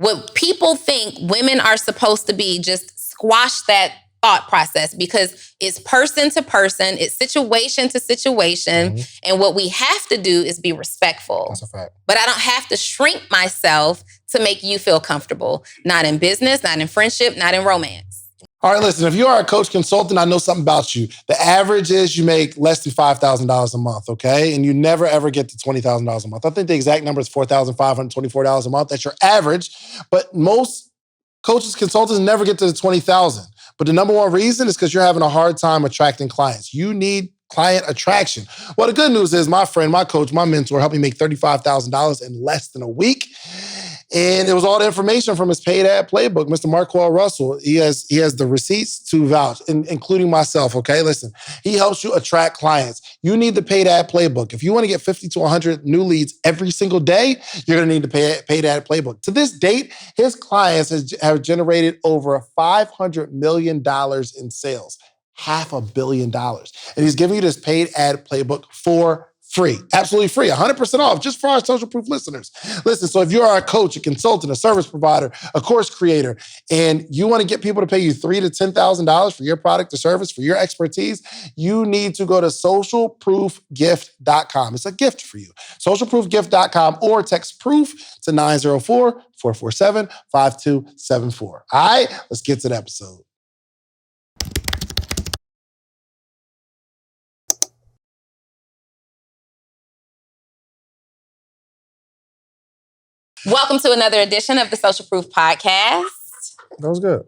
what people think women are supposed to be, just squash that thought process, because it's person to person, it's situation to situation, and what we have to do is be respectful. That's a fact. But I don't have to shrink myself to make you feel comfortable. Not in business, not in friendship, not in romance. All right, listen, if you are a coach consultant, I know something about you. The average is you make less than $5,000 a month, okay? And you never, ever get to $20,000 a month. I think the exact number is $4,524 a month. That's your average. But most coaches, consultants never get to the $20,000. But the number one reason is because you're having a hard time attracting clients. You need client attraction. Well, the good news is my friend, my coach, my mentor helped me make $35,000 in less than a week. And it was all the information from his paid ad playbook, Mr. Marquell Russell. He has the receipts to vouch, including myself, okay? Listen, he helps you attract clients. You need the paid ad playbook. If you want to get 50 to 100 new leads every single day, you're going to need the paid ad playbook. To this date, his clients have generated over $500 million in sales. $500 million. And he's giving you this paid ad playbook for free. Absolutely free. 100% off just for our Social Proof listeners. Listen, so if you are a coach, a consultant, a service provider, a course creator, and you want to get people to pay you $3,000 to $10,000 for your product or service, for your expertise, you need to go to socialproofgift.com. It's a gift for you. Socialproofgift.com, or text proof to 904-447-5274. All right, let's get to the episode. Welcome to another edition of the Social Proof Podcast. That was good.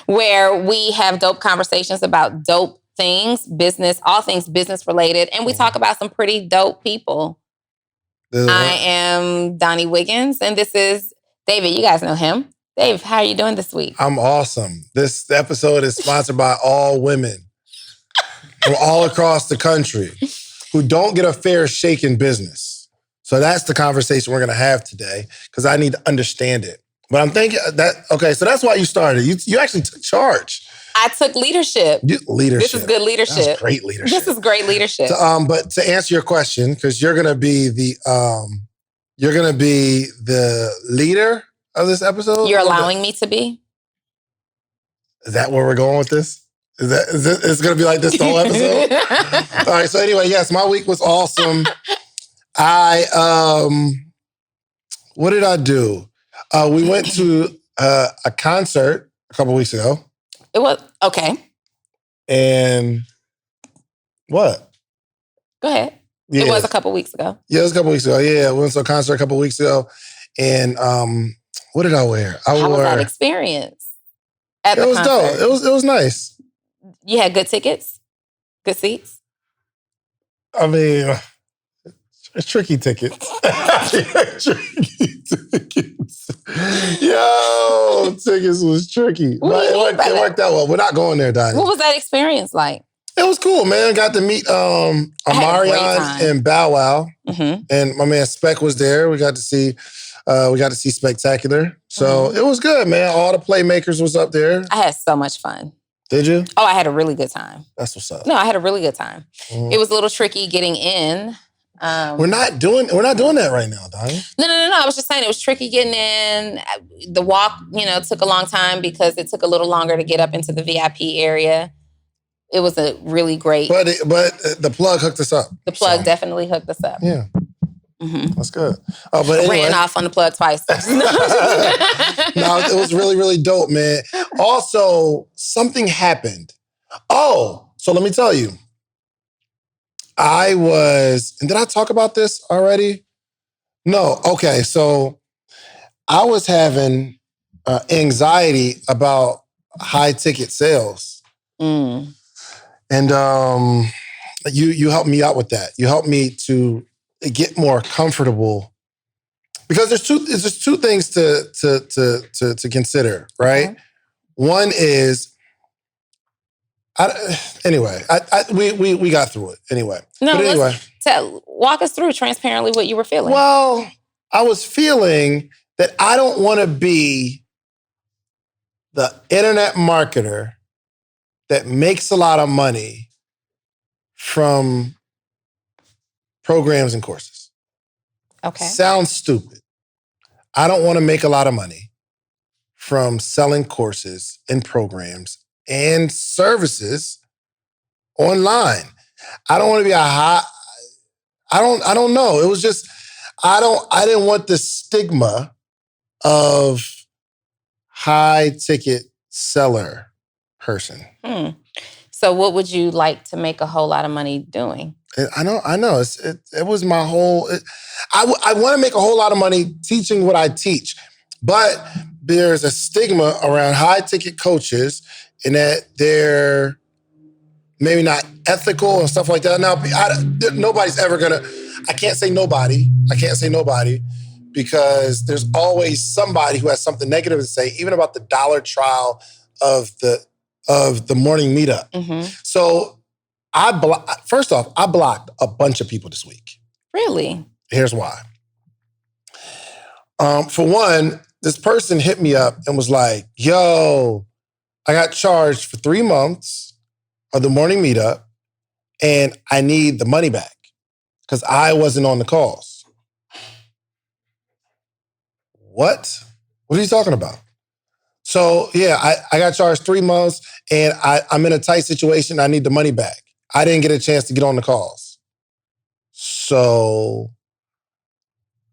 Where we have dope conversations about dope things, business, all things business related, and we talk about some pretty dope people. I am Donni Wiggins, and this is David. You guys know him. Dave, how are you doing this week? I'm awesome. This episode is sponsored by all women from all across the country who don't get a fair shake in business. So that's the conversation we're going to have today, because I need to understand it. But I'm thinking that, okay, so that's why you started. You actually took charge. I took leadership. Leadership. This is good leadership. That's great leadership. This is great leadership. But to answer your question, because you're going to be the leader of this episode. You're allowing me to be? Is that where we're going with this? It's going to be like this the whole episode? All right, so anyway, yes, my week was awesome. What did I do? We went to a concert a couple weeks ago. It was, okay. And what? Go ahead. Yeah. It was a couple weeks ago. Yeah, it was a couple weeks ago. Yeah, we went to a concert a couple weeks ago. And what did I wear? How was that experience at the concert? It was dope. It was nice. You had good tickets? Good seats? I mean, tricky tickets. Tricky tickets. Yo, tickets was tricky. But it worked out well. We're not going there, Donni. What was that experience like? It was cool, man. Got to meet Omarion and Bow Wow. Mm-hmm. And my man Spec was there. We got to see Spectacular. So it was good, man. All the playmakers was up there. I had so much fun. Did you? Oh, I had a really good time. That's what's up. No, I had a really good time. Mm-hmm. It was a little tricky getting in. We're not doing that right now, Donni. No. I was just saying it was tricky getting in. The walk, took a long time because it took a little longer to get up into the VIP area. It was a really great. But the plug hooked us up. The plug definitely hooked us up. Yeah. Mm-hmm. That's good. Oh, but anyway. Ran off on the plug twice. No, it was really, really dope, man. Also, something happened. Oh, so let me tell you. And did I talk about this already? No. Okay. So I was having anxiety about high ticket sales. Mm. And you helped me out with that. You helped me to get more comfortable, because there's two things to consider, right? Okay. One is, we got through it anyway. Walk us through transparently what you were feeling. Well, I was feeling that I don't want to be the internet marketer that makes a lot of money from programs and courses. Okay. Sounds stupid. I don't want to make a lot of money from selling courses and programs and services online. I don't want to be I don't know. It was just, I didn't want the stigma of high ticket seller person. So what would you like to make a whole lot of money doing? I know. It was my whole, I want to make a whole lot of money teaching what I teach, but there's a stigma around high ticket coaches in that they're maybe not ethical and stuff like that. Now, nobody's ever gonna, I can't say nobody because there's always somebody who has something negative to say, even about the dollar trial of the morning meetup. Mm-hmm. So first off, I blocked a bunch of people this week. Really? Here's why. For one, this person hit me up and was like, yo, I got charged for 3 months of the morning meetup and I need the money back because I wasn't on the calls. What? What are you talking about? So yeah, I got charged 3 months and I'm in a tight situation. I need the money back. I didn't get a chance to get on the calls. So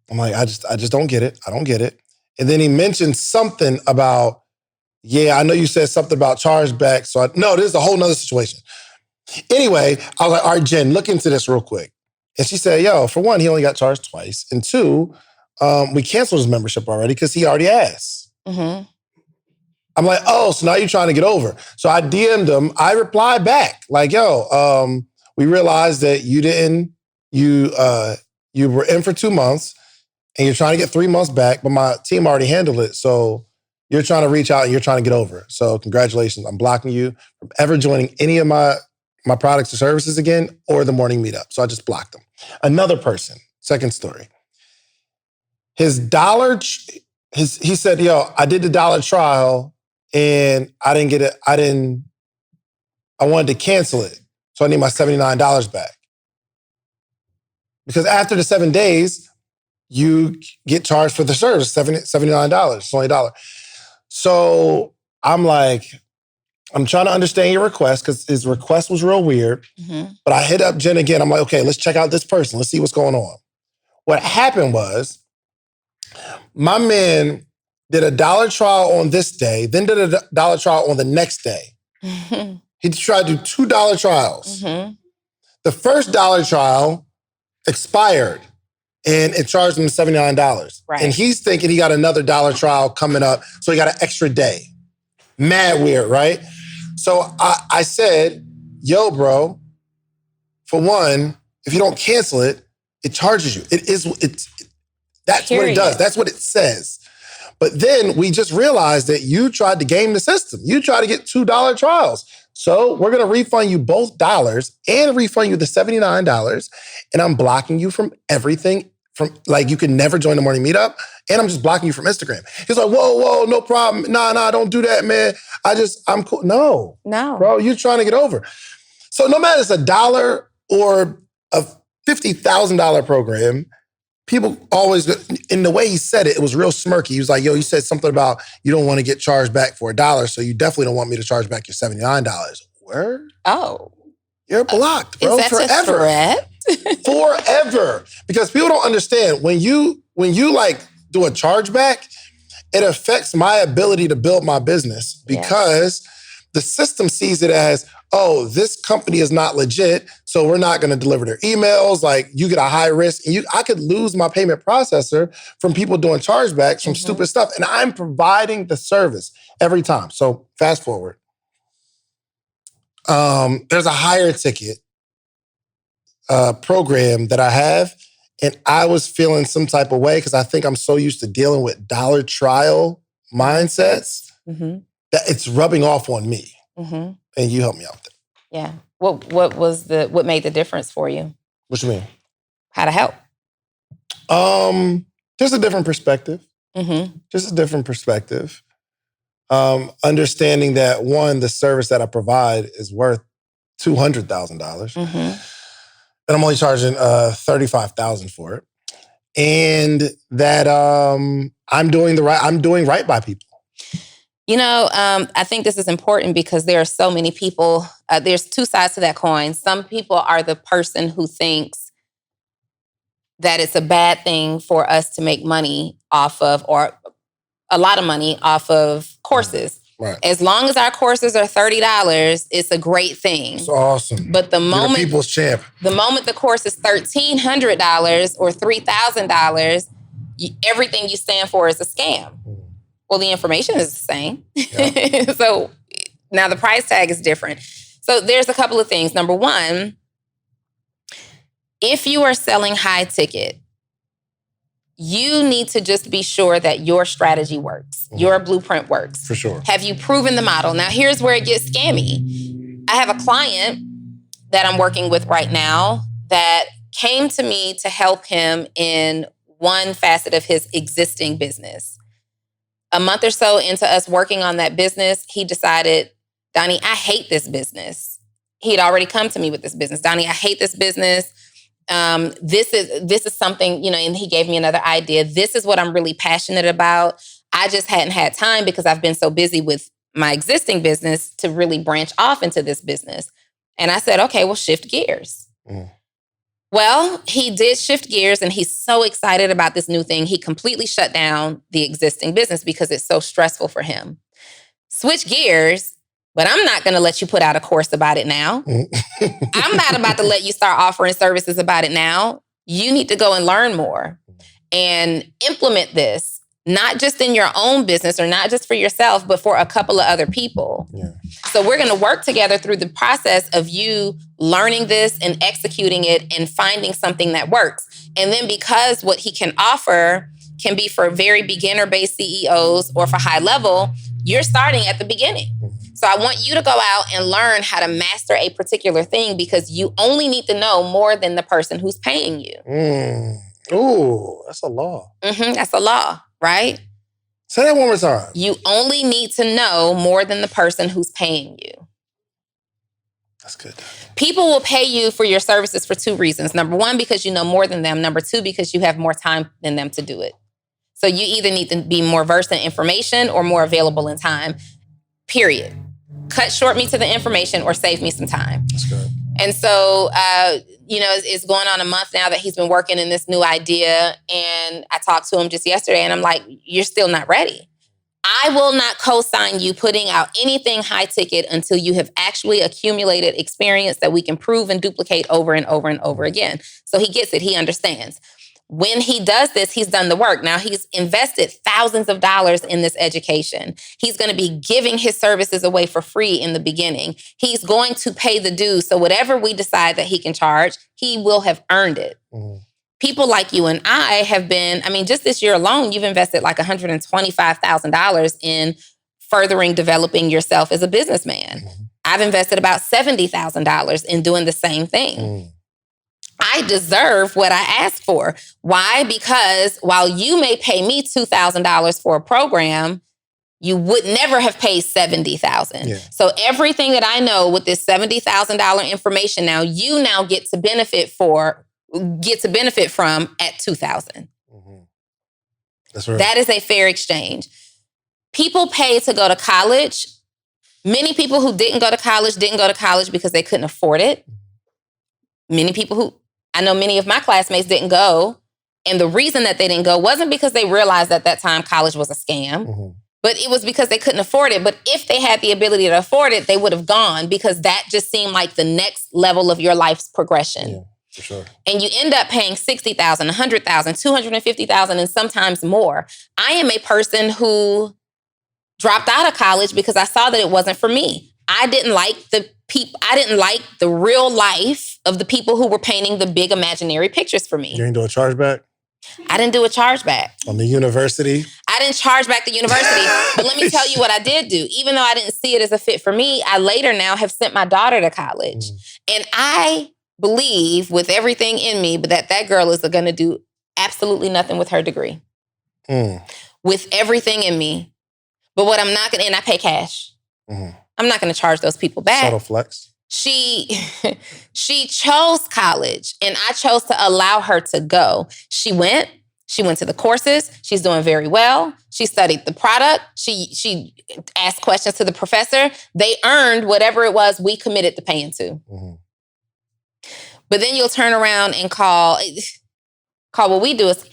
I'm like, I just don't get it. I don't get it. And then he mentioned something about, yeah, I know you said something about chargeback. So no, this is a whole nother situation. Anyway, I was like, all right, Jen, look into this real quick. And she said, yo, for one, he only got charged twice. And two, we canceled his membership already because he already asked. Mm-hmm. I'm like, oh, so now you're trying to get over. So I DM'd him. I replied back like, yo, we realized that you were in for 2 months and you're trying to get 3 months back, but my team already handled it. So you're trying to reach out and you're trying to get over it. So congratulations. I'm blocking you from ever joining any of my products or services again or the morning meetup. So I just blocked him. Another person, second story. He said, yo, I did the dollar trial and I didn't get it. I wanted to cancel it. So I need my $79 back. Because after the 7 days, you get charged for the service, $79. It's only $1. So I'm like, I'm trying to understand your request because his request was real weird. Mm-hmm. But I hit up Jen again. I'm like, okay, let's check out this person. Let's see what's going on. What happened was my man did a dollar trial on this day, then did a dollar trial on the next day. Mm-hmm. He tried to do $2 trials. Mm-hmm. The first dollar trial expired and it charged him $79. Right. And he's thinking he got another dollar trial coming up, so he got an extra day. Mad weird, right? So I said, yo, bro, for one, if you don't cancel it, it charges you. That's what it does. That's what it says. But then we just realized that you tried to game the system. You tried to get $2 trials. So we're going to refund you both dollars and refund you the $79. And I'm blocking you from everything. From like, you can never join the morning meetup. And I'm just blocking you from Instagram. He's like, whoa, no problem. Nah, don't do that, man. I'm cool. No, bro, you're trying to get over. So no matter it's $1 or a $50,000 program, people always, in the way he said it, it was real smirky. He was like, yo, you said something about you don't want to get charged back for $1, so you definitely don't want me to charge back your $79. Word? Oh. You're blocked, bro, is that forever. A threat? Forever. Because people don't understand, when you like do a chargeback, it affects my ability to build my business because the system sees it as, oh, this company is not legit, so we're not going to deliver their emails. Like, you get a high risk. And I could lose my payment processor from people doing chargebacks from stupid stuff. And I'm providing the service every time. So fast forward. There's a higher ticket program that I have, and I was feeling some type of way because I think I'm so used to dealing with dollar trial mindsets that it's rubbing off on me. Mm-hmm. And you help me out with it. Yeah. What made the difference for you? What you mean? How to help? Just a different perspective. Mm-hmm. Just a different perspective. Understanding that, one, the service that I provide is worth $200,000. Mm-hmm. And I'm only charging $35,000 for it. And that I'm doing right by people. You know, I think this is important because there are so many people. There's two sides to that coin. Some people are the person who thinks that it's a bad thing for us to make money off of, or a lot of money off of courses. Right. As long as our courses are $30, it's a great thing. It's awesome. But the moment You're the people's champ. The moment the course is $1,300 or $3,000, everything you stand for is a scam. Well, the information is the same. Yeah. So now the price tag is different. So there's a couple of things. Number one, if you are selling high ticket, you need to just be sure that your strategy works. Your blueprint works. For sure. Have you proven the model? Now, here's where it gets scammy. I have a client that I'm working with right now that came to me to help him in one facet of his existing business. A month or so into us working on that business, he decided, Donni, I hate this business. He had already come to me with this business. Donni, I hate this business. This is something, and he gave me another idea. This is what I'm really passionate about. I just hadn't had time because I've been so busy with my existing business to really branch off into this business. And I said, okay, well, shift gears. Well, he did shift gears and he's so excited about this new thing. He completely shut down the existing business because it's so stressful for him. Switch gears, but I'm not going to let you put out a course about it now. I'm not about to let you start offering services about it now. You need to go and learn more and implement this, not just in your own business or not just for yourself, but for a couple of other people. Yeah. So we're going to work together through the process of you learning this and executing it and finding something that works. And then because what he can offer can be for very beginner-based CEOs or for high level, you're starting at the beginning. So I want you to go out and learn how to master a particular thing because you only need to know more than the person who's paying you. Ooh, that's a law. That's a law, right? Say that one more time. You only need to know more than the person who's paying you. That's good. People will pay you for your services for two reasons. Number one, because you know more than them. Number two, because you have more time than them to do it. So you either need to be more versed in information or more available in time, period. Cut short me to the information or save me some time. That's good. And so, it's going on a month now that he's been working in this new idea. And I talked to him just yesterday and I'm like, you're still not ready. I will not co-sign you putting out anything high ticket until you have actually accumulated experience that we can prove and duplicate over and over and over again. So he gets it. He understands. When he does this, he's done the work. Now he's invested thousands of dollars in this education. He's going to be giving his services away for free in the beginning. He's going to pay the dues. So whatever we decide that he can charge, he will have earned it. People like you and I have been, just this year alone, you've invested like $125,000 in furthering developing yourself as a businessman. I've invested about $70,000 in doing the same thing. I deserve what I asked for. Why? Because while you may pay me $2,000 for a program, you would never have paid $70,000. Yeah. So everything that I know with this $70,000 information now, you now get to benefit from at $2,000. That's right. That is a fair exchange. People pay to go to college. Many people who didn't go to college because they couldn't afford it. I know many of my classmates didn't go. And the reason that they didn't go wasn't because they realized at that time college was a scam, but it was because they couldn't afford it. But if they had the ability to afford it, they would have gone because that just seemed like the next level of your life's progression. Yeah, for sure. And you end up paying $60,000, $100,000, $250,000, and sometimes more. I am a person who dropped out of college because I saw that it wasn't for me. I didn't like the real life of the people who were painting the big imaginary pictures for me. You didn't do a chargeback? I didn't do a chargeback. On the university? I didn't charge back the university. But let me tell you what I did do. Even though I didn't see it as a fit for me, I later now have sent my daughter to college. And I believe with everything in me that girl is going to do absolutely nothing with her degree. With everything in me. But what I'm not going to, and I pay cash. I'm not going to charge those people back. Subtle flex. She chose college and I chose to allow her to go. She went, She went to the courses. She's doing very well. She studied the product. She asked questions to the professor. They earned whatever it was we committed to paying to. Mm-hmm. But then you'll turn around and call what we do is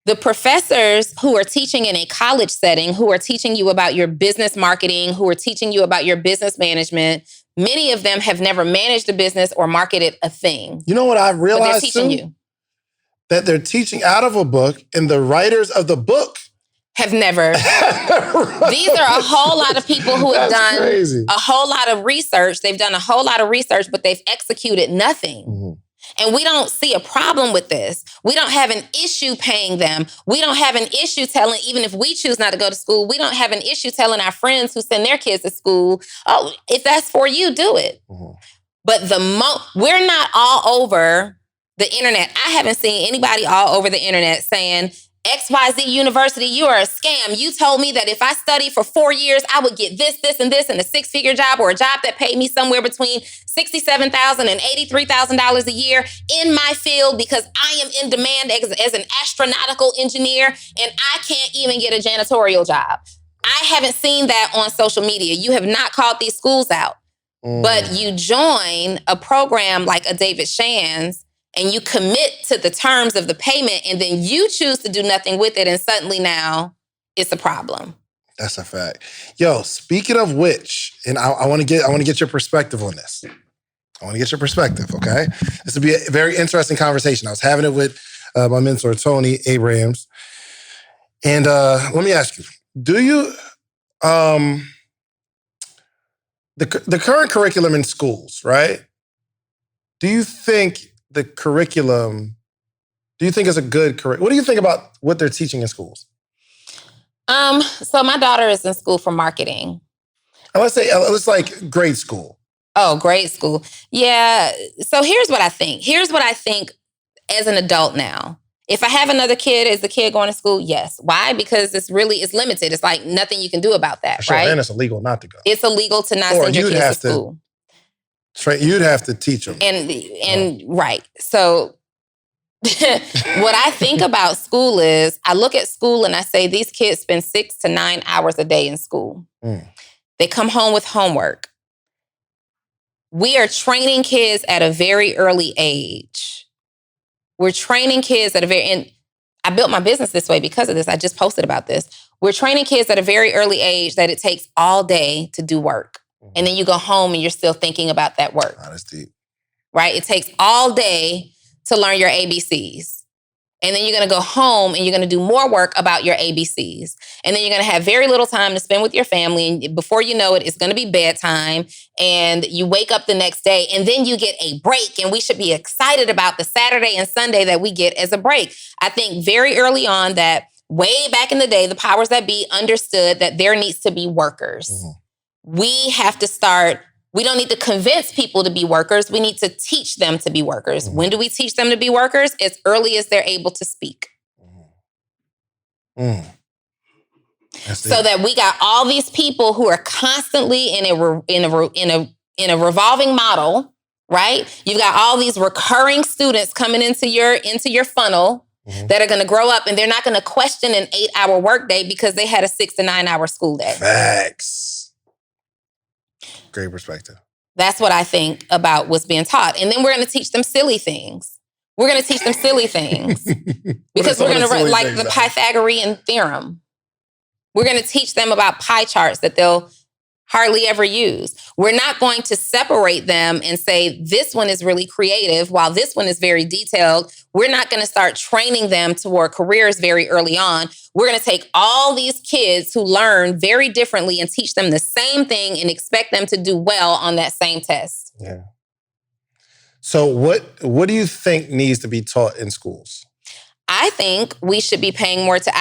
the professors who are teaching in a college setting, who are teaching you about your business marketing, who are teaching you about your business management, many of them have never managed a business or marketed a thing. You know what I've realized, but they're teaching you. That they're teaching out of a book, and the writers of the book have never. These are a whole lot of people who have done crazy. A whole lot of research. They've done a whole lot of research, but they've executed nothing. Mm-hmm. And we don't see a problem with this. We don't have an issue paying them. We don't have an issue telling, even if we choose not to go to school, we don't have an issue telling our friends who send their kids to school, oh, if that's for you, do it. Mm-hmm. But we're not all over the internet. I haven't seen anybody all over the internet saying, XYZ University, you are a scam. You told me that if I studied for 4 years, I would get this, this, and this, and a 6-figure job or a job that paid me somewhere between $67,000 and $83,000 a year in my field because I am in demand as an astronautical engineer and I can't even get a janitorial job. I haven't seen that on social media. You have not called these schools out. But you join a program like a David Shands and you commit to the terms of the payment, and then you choose to do nothing with it, and suddenly now it's a problem. That's a fact. Yo, speaking of which, and I want to get your perspective on this. I want to get your perspective, okay? This will be a very interesting conversation. I was having it with my mentor, Tony Abrams. And let me ask you, do you, the current curriculum in schools, right? Do you think the curriculum, is a good curriculum? What do you think about what they're teaching in schools? So my daughter is in school for marketing. And let's like grade school. Oh, grade school. Yeah. So here's what I think. As an adult now. If I have another kid, is the kid going to school? Yes. Why? Because it's limited. It's like nothing you can do about that, sure, right? And it's illegal not to go. It's illegal to not send your kids to school. You'd have to teach them. And right. So what I think about school is I look at school and I say these kids spend 6 to 9 hours a day in school. They come home with homework. We are training kids at a very early age. We're training kids and I built my business this way because of this. I just posted about this. We're training kids at a very early age that it takes all day to do work. And then you go home and you're still thinking about that work. Oh, that's deep. Right? It takes all day to learn your ABCs. And then you're going to go home and you're going to do more work about your ABCs. And then you're going to have very little time to spend with your family. And before you know it, it's going to be bedtime. And you wake up the next day and then you get a break. And we should be excited about the Saturday and Sunday that we get as a break. I think very early on that way back in the day, the powers that be understood that there needs to be workers. Mm-hmm. We have to start, we don't need to convince people to be workers. We need to teach them to be workers. Mm-hmm. When do we teach them to be workers? As early as they're able to speak. Mm-hmm. So that we got all these people who are constantly in a revolving model, right? You've got all these recurring students coming into your funnel. Mm-hmm. That are going to grow up and they're not going to question an 8-hour workday because they had a 6 to 9 hour school day. Facts. Great perspective. That's what I think about what's being taught. And then we're going to teach them silly things. We're going to teach them silly things. Because we're going to like the Pythagorean theorem. We're going to teach them about pie charts that they'll hardly ever use. We're not going to separate them and say, this one is really creative while this one is very detailed. We're not going to start training them toward careers very early on. We're going to take all these kids who learn very differently and teach them the same thing and expect them to do well on that same test. Yeah. So what do you think needs to be taught in schools? I think we should be paying more to...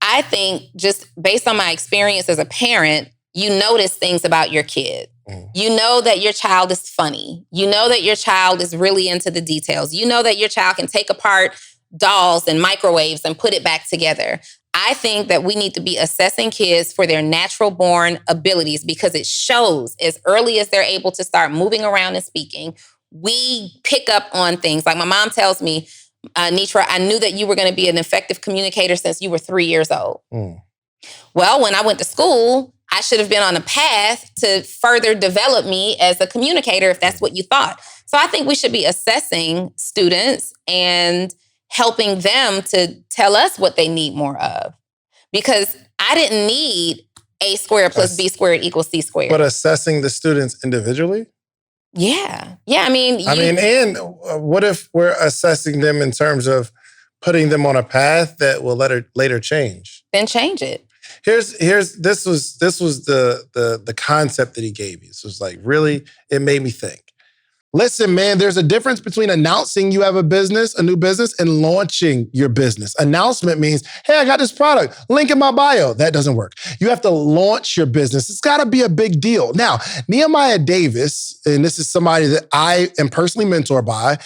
I think just based on my experience as a parent, you notice things about your kid. Mm. You know that your child is funny. You know that your child is really into the details. You know that your child can take apart dolls and microwaves and put it back together. I think that we need to be assessing kids for their natural born abilities because it shows as early as they're able to start moving around and speaking, we pick up on things. Like my mom tells me, Nitra, I knew that you were going to be an effective communicator since you were 3 years old. Well, when I went to school, I should have been on a path to further develop me as a communicator if that's what you thought. So I think we should be assessing students and helping them to tell us what they need more of. Because I didn't need A squared plus B squared equals C squared. But assessing the students individually? Yeah. I mean, and what if we're assessing them in terms of putting them on a path that will later change? Then change it. This was the concept that he gave me. So it's like, really, it made me think. Listen, man, there's a difference between announcing you have a new business, and launching your business. Announcement means, hey, I got this product, link in my bio. That doesn't work. You have to launch your business. It's got to be a big deal. Now, Nehemiah Davis, and this is somebody that I am personally mentored by,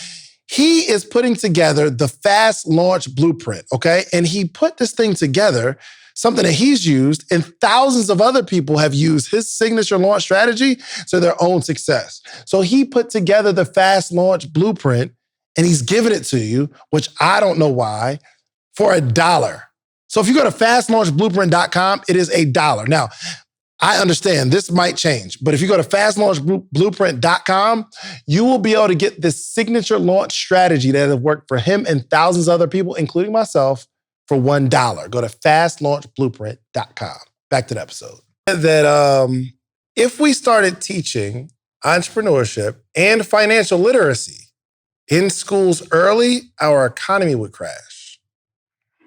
he is putting together the fast launch blueprint, okay? And he put this thing together, something that he's used, and thousands of other people have used his signature launch strategy to their own success. So he put together the fast launch blueprint, and he's giving it to you, which I don't know why, for $1. So if you go to fastlaunchblueprint.com, it is $1. Now, I understand this might change, but if you go to fastlaunchblueprint.com, you will be able to get this signature launch strategy that has worked for him and thousands of other people, including myself, for $1. Go to fastlaunchblueprint.com. Back to the episode. That if we started teaching entrepreneurship and financial literacy in schools early, our economy would crash. He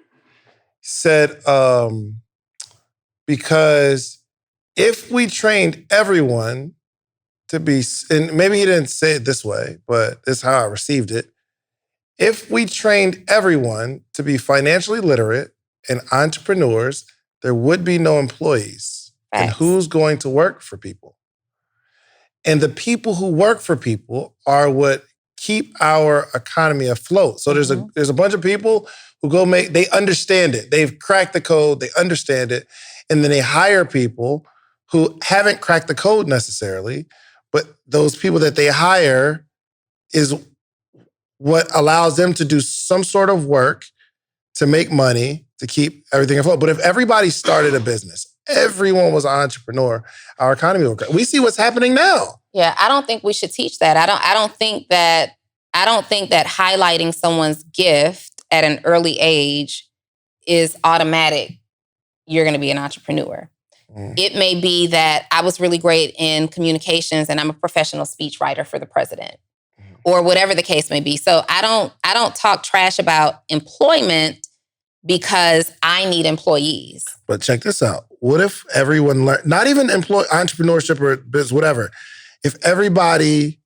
said, because if we trained everyone to be, and maybe he didn't say it this way, but this is how I received it. If we trained everyone to be financially literate and entrepreneurs, there would be no employees. Right. And who's going to work for people? And the people who work for people are what keep our economy afloat. So there's a bunch of people who they understand it. They've cracked the code, they understand it. And then they hire people who haven't cracked the code necessarily, but those people that they hire is what allows them to do some sort of work to make money, to keep everything afloat. But if everybody started a business, everyone was an entrepreneur, our economy would grow. We see what's happening now. Yeah, I don't think we should teach that. I don't think that highlighting someone's gift at an early age is automatic. You're going to be an entrepreneur. It may be that I was really great in communications and I'm a professional speechwriter for the president. Or whatever the case may be. So I don't talk trash about employment because I need employees. But check this out. What if everyone learned, not even entrepreneurship or business, whatever, if everybody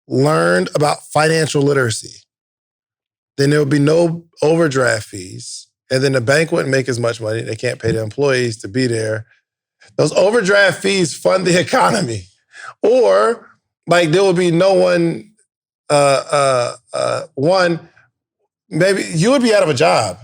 learned about financial literacy, then there would be no overdraft fees. And then the bank wouldn't make as much money. They can't pay the employees to be there. Those overdraft fees fund the economy. Or like there would be no one, maybe you would be out of a job.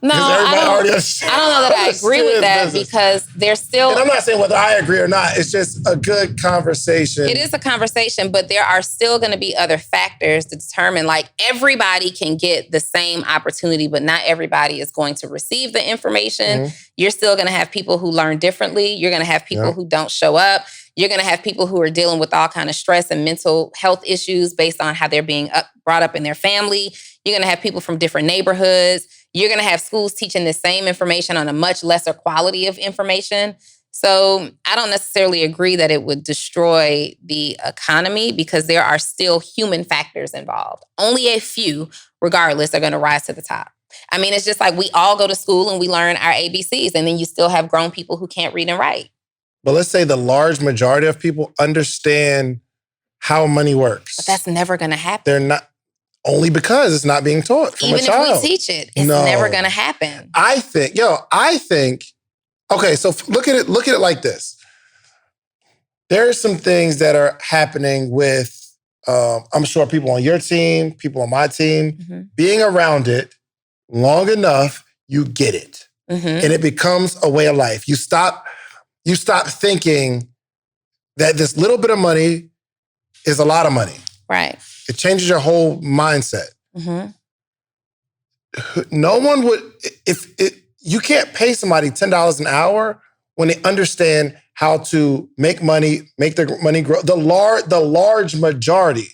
No, I don't know that I agree with that because there's still... And I'm not saying whether I agree or not. It's just a good conversation. It is a conversation, but there are still going to be other factors to determine, like everybody can get the same opportunity, but not everybody is going to receive the information. You're still going to have people who learn differently. You're going to have people who don't show up. You're going to have people who are dealing with all kind of stress and mental health issues based on how they're being brought up in their family. You're going to have people from different neighborhoods. You're going to have schools teaching the same information on a much lesser quality of information. So I don't necessarily agree that it would destroy the economy because there are still human factors involved. Only a few, regardless, are going to rise to the top. I mean, it's just like we all go to school and we learn our ABCs, and then you still have grown people who can't read and write. But let's say the large majority of people understand how money works. But that's never going to happen. They're not, only because it's not being taught from a child. Even if we teach it, it's never going to happen. I think, okay, so look at it like this. There are some things that are happening with, I'm sure people on your team, people on my team, being around it long enough, you get it. And it becomes a way of life. You stop thinking that this little bit of money is a lot of money. Right. It changes your whole mindset. No one would, you can't pay somebody $10 an hour when they understand how to make money, make their money grow. The large majority.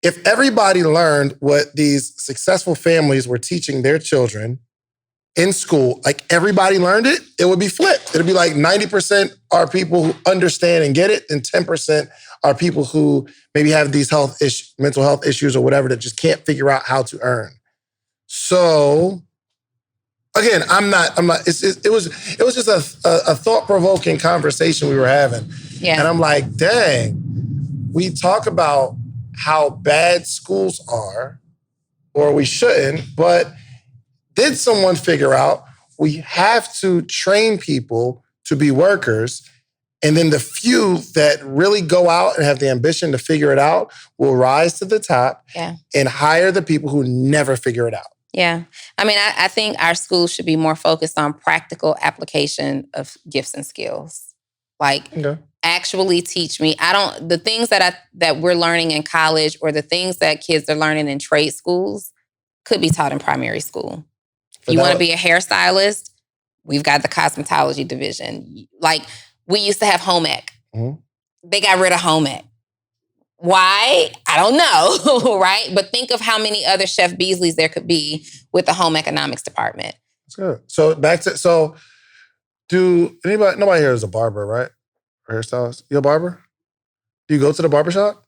If everybody learned what these successful families were teaching their children in school, like everybody learned it, it would be flipped. It'd be like 90% are people who understand and get it, and 10% are people who maybe have these mental health issues or whatever that just can't figure out how to earn. So, again, I'm not. It was just a thought-provoking conversation we were having. Yeah. And I'm like, dang, we talk about how bad schools are, or we shouldn't, but did someone figure out we have to train people to be workers, and then the few that really go out and have the ambition to figure it out will rise to the top and hire the people who never figure it out. Yeah. I mean, I think our schools should be more focused on practical application of gifts and skills. Like, actually teach me. The things that we're learning in college, or the things that kids are learning in trade schools, could be taught in primary school. You want to be a hairstylist? We've got the cosmetology division. Like, we used to have home ec. Mm-hmm. They got rid of home ec. Why? I don't know, right? But think of how many other Chef Beasleys there could be with the home economics department. That's good. So nobody here is a barber, right? Or hairstylist? You a barber? Do you go to the barbershop?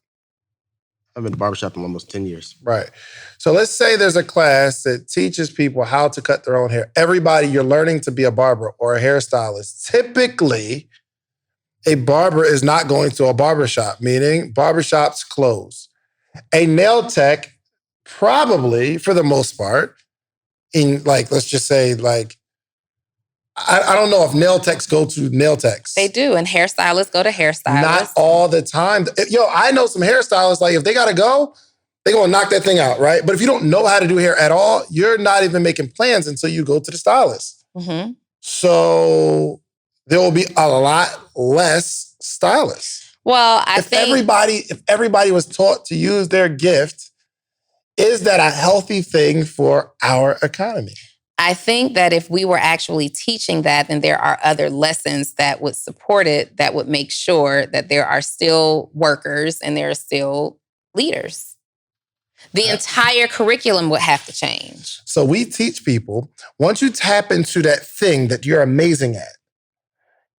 I've been to the barbershop for almost 10 years. Right. So let's say there's a class that teaches people how to cut their own hair. Everybody, you're learning to be a barber or a hairstylist. Typically, a barber is not going to a barbershop, meaning barbershops close. A nail tech, probably, for the most part, in let's just say I don't know if nail techs go to nail techs. They do, and hairstylists go to hairstylists. Not all the time. I know some hairstylists, if they gotta go, they're gonna knock that thing out, right? But if you don't know how to do hair at all, you're not even making plans until you go to the stylist. Mm-hmm. So there will be a lot less stylists. Well, if everybody was taught to use their gift, is that a healthy thing for our economy? I think that if we were actually teaching that, then there are other lessons that would support it, that would make sure that there are still workers and there are still leaders. The entire curriculum would have to change. So we teach people, once you tap into that thing that you're amazing at,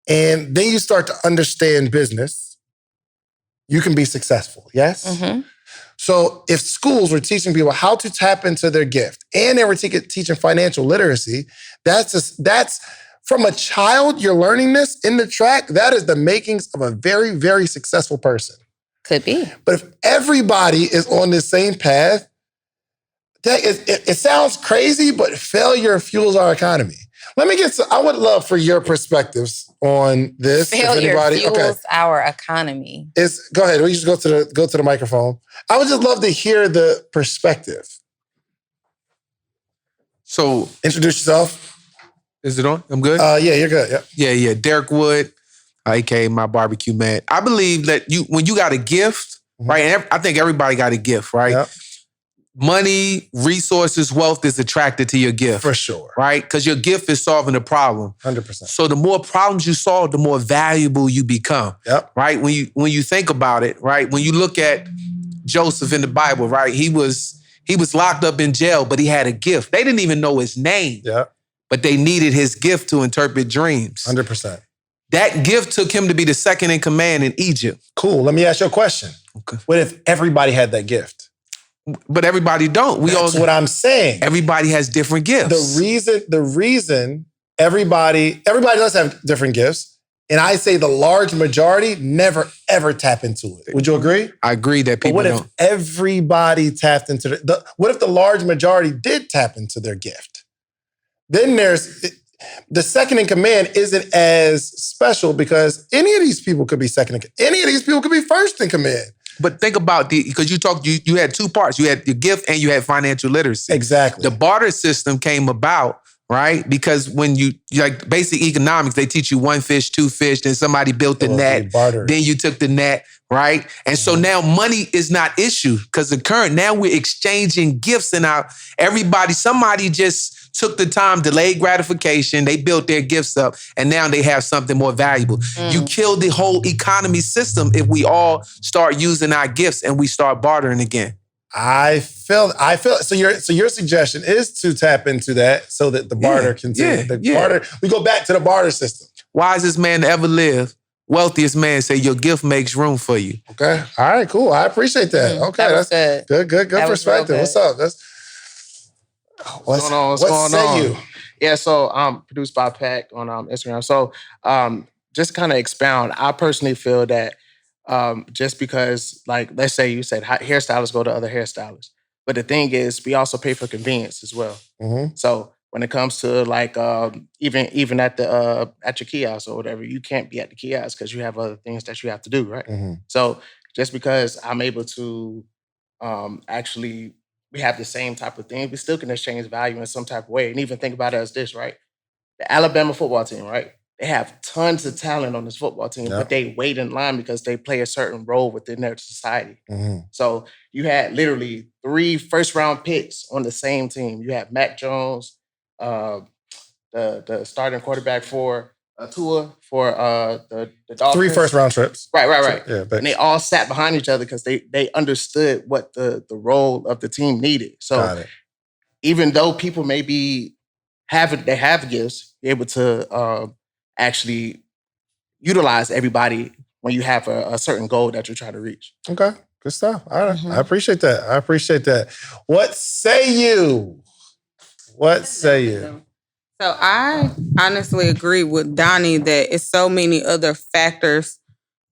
and then you start to understand business, you can be successful, yes? Mm-hmm. So if schools were teaching people how to tap into their gift, and they were teaching financial literacy, that's from a child, you're learning this in the track, that is the makings of a very, very successful person. Could be. But if everybody is on the same path, it sounds crazy, but failure fuels our economy. I would love for your perspectives on this. Failure fuels our economy. Go ahead. We just go to the microphone. I would just love to hear the perspective. So introduce yourself. Is it on? I'm good? Yeah, you're good. Yep. Yeah. Derek Wood, aka My Barbecue Man. I believe that when you got a gift, mm-hmm. right? And I think everybody got a gift, right? Yep. Money, resources, wealth is attracted to your gift. For sure. Right? Because your gift is solving a problem. 100%. So the more problems you solve, the more valuable you become. Yep. Right? When you think about it, right? When you look at Joseph in the Bible, right? He was locked up in jail, but he had a gift. They didn't even know his name. Yeah. But they needed his gift to interpret dreams. 100%. That gift took him to be the second in command in Egypt. Cool. Let me ask you a question. Okay. What if everybody had that gift? But everybody don't. That's what I'm saying. Everybody has different gifts. The reason everybody does have different gifts, and I say the large majority never ever tap into it. Would you agree? I agree that people don't. What if everybody tapped into what if the large majority did tap into their gift? Then there's the second in command isn't as special because any of these people could be second in command. Any of these people could be first in command. But think about because you had two parts. You had your gift and you had financial literacy. Exactly. The barter system came about right? Because when you like basic economics, they teach you one fish, two fish, then somebody built the net, then you took the net, right? And so now money is not issue because now we're exchanging gifts and somebody just took the time, delayed gratification, they built their gifts up, and now they have something more valuable. You kill the whole economy system if we all start using our gifts and we start bartering again. I feel. So your suggestion is to tap into that so that the barter continue. Barter. We go back to the barter system. Wisest man to ever live, wealthiest man say your gift makes room for you. Okay. All right. Cool. I appreciate that. Okay, that's good. Good perspective. What's up? What's going on? Yeah. So produced by Pac on Instagram. So just kind of expound. I personally feel that. Just because, like, let's say you said hairstylists go to other hairstylists. But the thing is, we also pay for convenience as well. Mm-hmm. So when it comes to like even at your kiosk or whatever, you can't be at the kiosk because you have other things that you have to do, right? Mm-hmm. So just because I'm able to actually, we have the same type of thing, we still can exchange value in some type of way. And even think about it as this, right? The Alabama football team, right? They have tons of talent on this football team, but they wait in line because they play a certain role within their society. Mm-hmm. So you had literally 3 first-round picks on the same team. You had Mac Jones, the starting quarterback for Tua, for the Dolphins. 3 first-round trips. Right. Yeah, and they all sat behind each other because they understood what the role of the team needed. So even though people maybe have gifts, be able to actually utilize everybody when you have a certain goal that you're trying to reach. Okay, good stuff. I appreciate that. What say you? So I honestly agree with Donni that it's so many other factors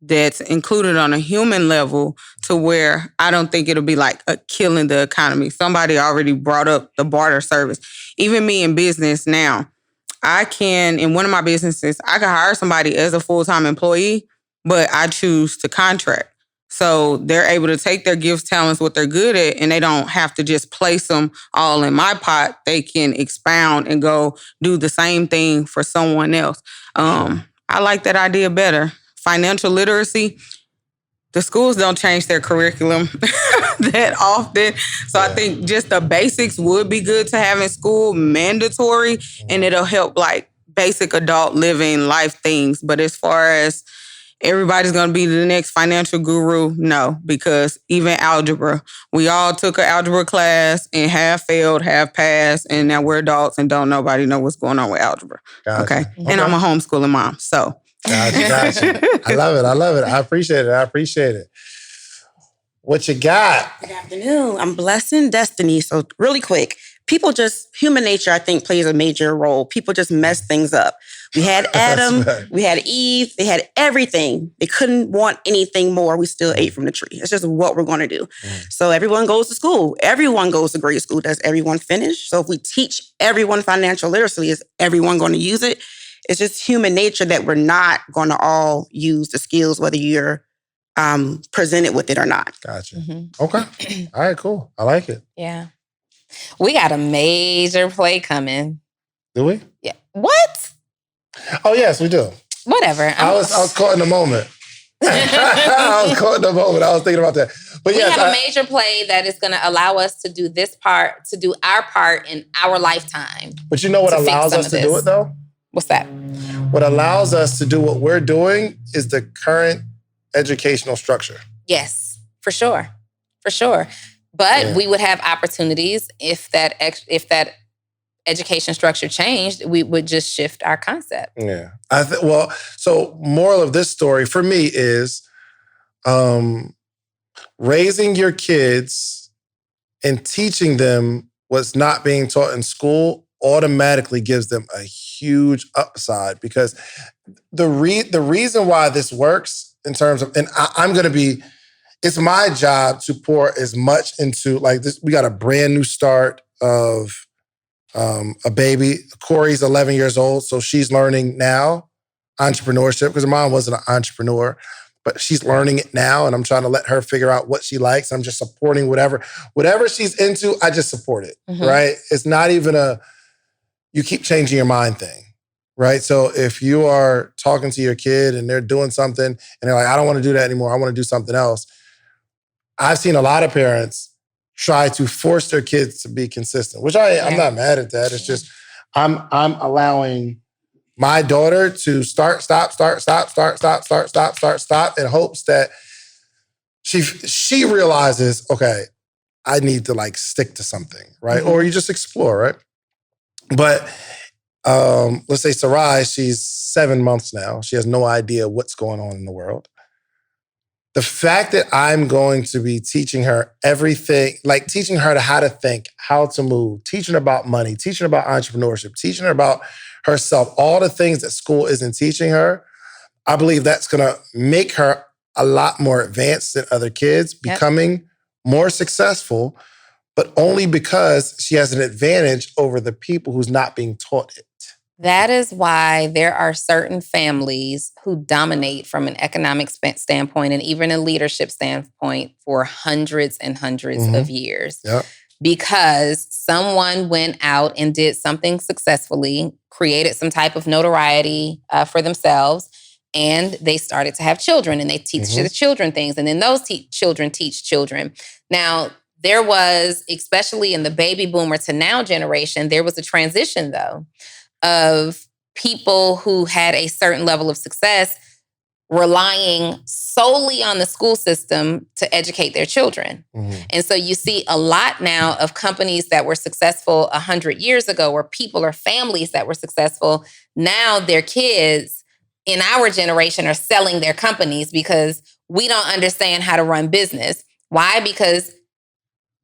that's included on a human level to where I don't think it'll be like killing the economy. Somebody already brought up the barter service. Even me in business now, in one of my businesses, I can hire somebody as a full-time employee, but I choose to contract. So they're able to take their gifts, talents, what they're good at, and they don't have to just place them all in my pot. They can expound and go do the same thing for someone else. I like that idea better. Financial literacy, the schools don't change their curriculum that often. So I think just the basics would be good to have in school, mandatory, and it'll help like basic adult living life things. But as far as everybody's going to be the next financial guru, no, because even algebra, we all took an algebra class and half failed, half passed, and now we're adults and don't nobody know what's going on with algebra. Gotcha. Okay. And I'm a homeschooling mom, so. Gotcha. I love it. I appreciate it. What you got? Good afternoon. I'm blessing Destiny. So really quick, human nature, I think, plays a major role. People just mess things up. We had Adam, we had Eve, they had everything. They couldn't want anything more. We still ate from the tree. It's just what we're going to do. So everyone goes to school. Everyone goes to grade school. Does everyone finish? So if we teach everyone financial literacy, is everyone going to use it? It's just human nature that we're not going to all use the skills, whether you're presented with it or not. Gotcha. Mm-hmm. Okay. All right, cool. I like it. Yeah. We got a major play coming. Do we? Yeah. What? Oh, yes, we do. Whatever. I was caught in the moment. I was thinking about that. But we have a major play that is going to allow us to do our part in our lifetime. But you know what allows us to do it, though? What's that? What allows us to do what we're doing is the current educational structure. Yes, for sure. But we would have opportunities if that education structure changed, we would just shift our concept. Yeah. So moral of this story for me is raising your kids and teaching them what's not being taught in school automatically gives them a huge upside, because the reason why this works in terms of, and it's my job to pour as much into like this. We got a brand new start of a baby. Corey's 11 years old, so she's learning now entrepreneurship because her mom wasn't an entrepreneur, but she's learning it now, and I'm trying to let her figure out what she likes. I'm just supporting whatever she's into. I just support it, right? It's not even you keep changing your mind thing, right? So if you are talking to your kid and they're doing something and they're like, I don't want to do that anymore, I want to do something else. I've seen a lot of parents try to force their kids to be consistent, which I'm not mad at that. It's just, I'm allowing my daughter to start, stop, in hopes that she realizes, okay, I need to like stick to something, right? Or you just explore, right? But let's say Sarai, she's 7 months now. She has no idea what's going on in the world. The fact that I'm going to be teaching her everything, like teaching her how to think, how to move, teaching her about money, teaching her about entrepreneurship, teaching her about herself, all the things that school isn't teaching her, I believe that's going to make her a lot more advanced than other kids, becoming more successful, but only because she has an advantage over the people who's not being taught it. That is why there are certain families who dominate from an economic standpoint and even a leadership standpoint for hundreds and hundreds of years. Yep. Because someone went out and did something successfully, created some type of notoriety for themselves, and they started to have children, and they teach the children things, and then those children teach children. Now, there was, especially in the baby boomer to now generation, there was a transition, though, of people who had a certain level of success relying solely on the school system to educate their children. And so you see a lot now of companies that were successful 100 years ago, or people or families that were successful. Now their kids in our generation are selling their companies because we don't understand how to run business. Why? Because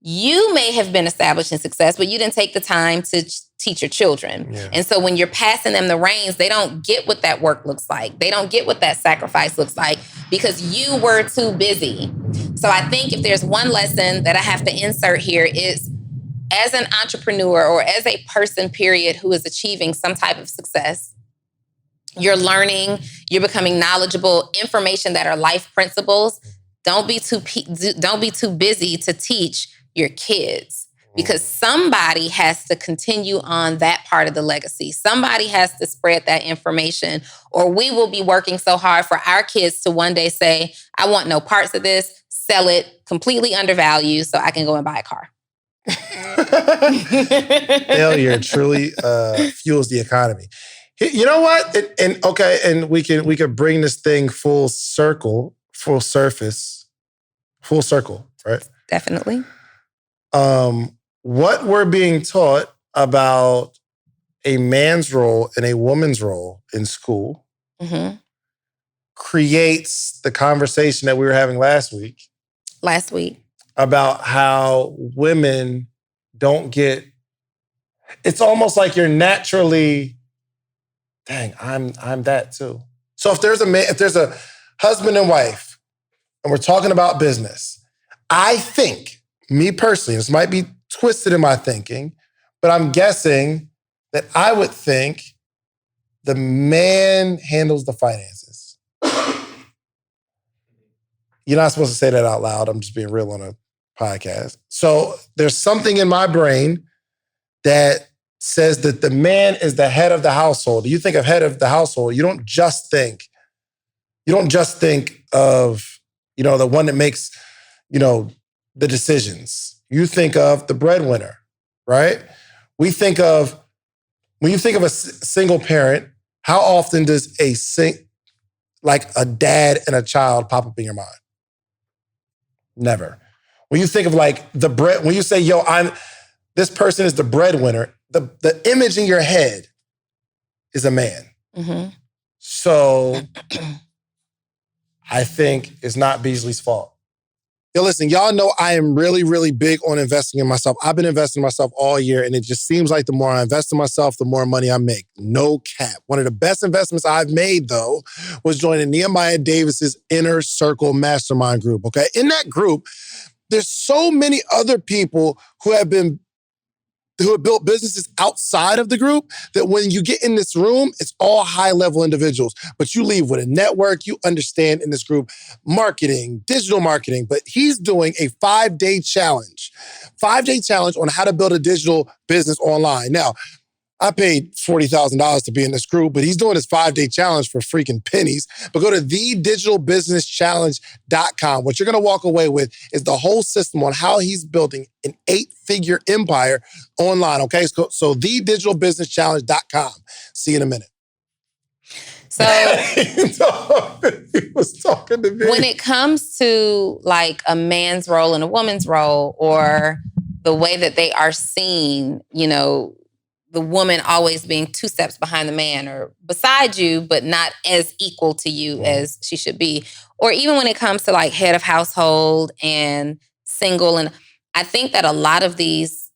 you may have been established in success, but you didn't take the time to teach your children. And so when you're passing them the reins, they don't get what that work looks like. They don't get what that sacrifice looks like because you were too busy. So I think if there's one lesson that I have to insert here is, as an entrepreneur or as a person, period, who is achieving some type of success, you're learning, you're becoming knowledgeable, information that are life principles. Don't be too busy to teach your kids, because somebody has to continue on that part of the legacy. Somebody has to spread that information, or we will be working so hard for our kids to one day say, I want no parts of this, sell it completely undervalued so I can go and buy a car. Failure truly fuels the economy. You know what? And we could bring this thing full circle, right? Definitely. What we're being taught about a man's role and a woman's role in school creates the conversation that we were having last week about how women don't get, it's almost like you're naturally, dang, I'm that too. So if there's a husband and wife and we're talking about business, I think, me personally, this might be twisted in my thinking, but I'm guessing that I would think the man handles the finances. You're not supposed to say that out loud. I'm just being real on a podcast. So there's something in my brain that says that the man is the head of the household. You think of head of the household, you don't just think of, the one that makes, the decisions. You think of the breadwinner, right? When you think of a single parent, how often does a dad and a child pop up in your mind? Never. When you think of when you say, this person is the breadwinner, the image in your head is a man. So I think it's not Beasley's fault. Yo, listen, y'all know I am really, really big on investing in myself. I've been investing in myself all year, and it just seems like the more I invest in myself, the more money I make. No cap. One of the best investments I've made, though, was joining Nehemiah Davis's Inner Circle Mastermind group, okay? In that group, there's so many other people who have built businesses outside of the group that when you get in this room, it's all high-level individuals. But you leave with a network. You understand in this group marketing, digital marketing. But he's doing a 5-day challenge. 5-day challenge on how to build a digital business online. Now, I paid $40,000 to be in this group, but he's doing his 5-day challenge for freaking pennies. But go to thedigitalbusinesschallenge.com. What you're going to walk away with is the whole system on how he's building an 8-figure empire online, okay? So thedigitalbusinesschallenge.com. See you in a minute. So he was talking to me. When it comes to like a man's role and a woman's role, or the way that they are seen, the woman always being 2 steps behind the man or beside you, but not as equal to you as she should be. Or even when it comes to like head of household and single. And I think that a lot of these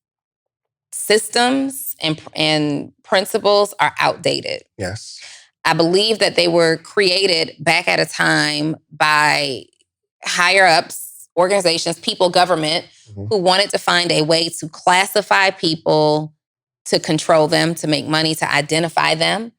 systems and principles are outdated. Yes. I believe that they were created back at a time by higher ups, organizations, people, government, who wanted to find a way to classify people, to control them, to make money, to identify them.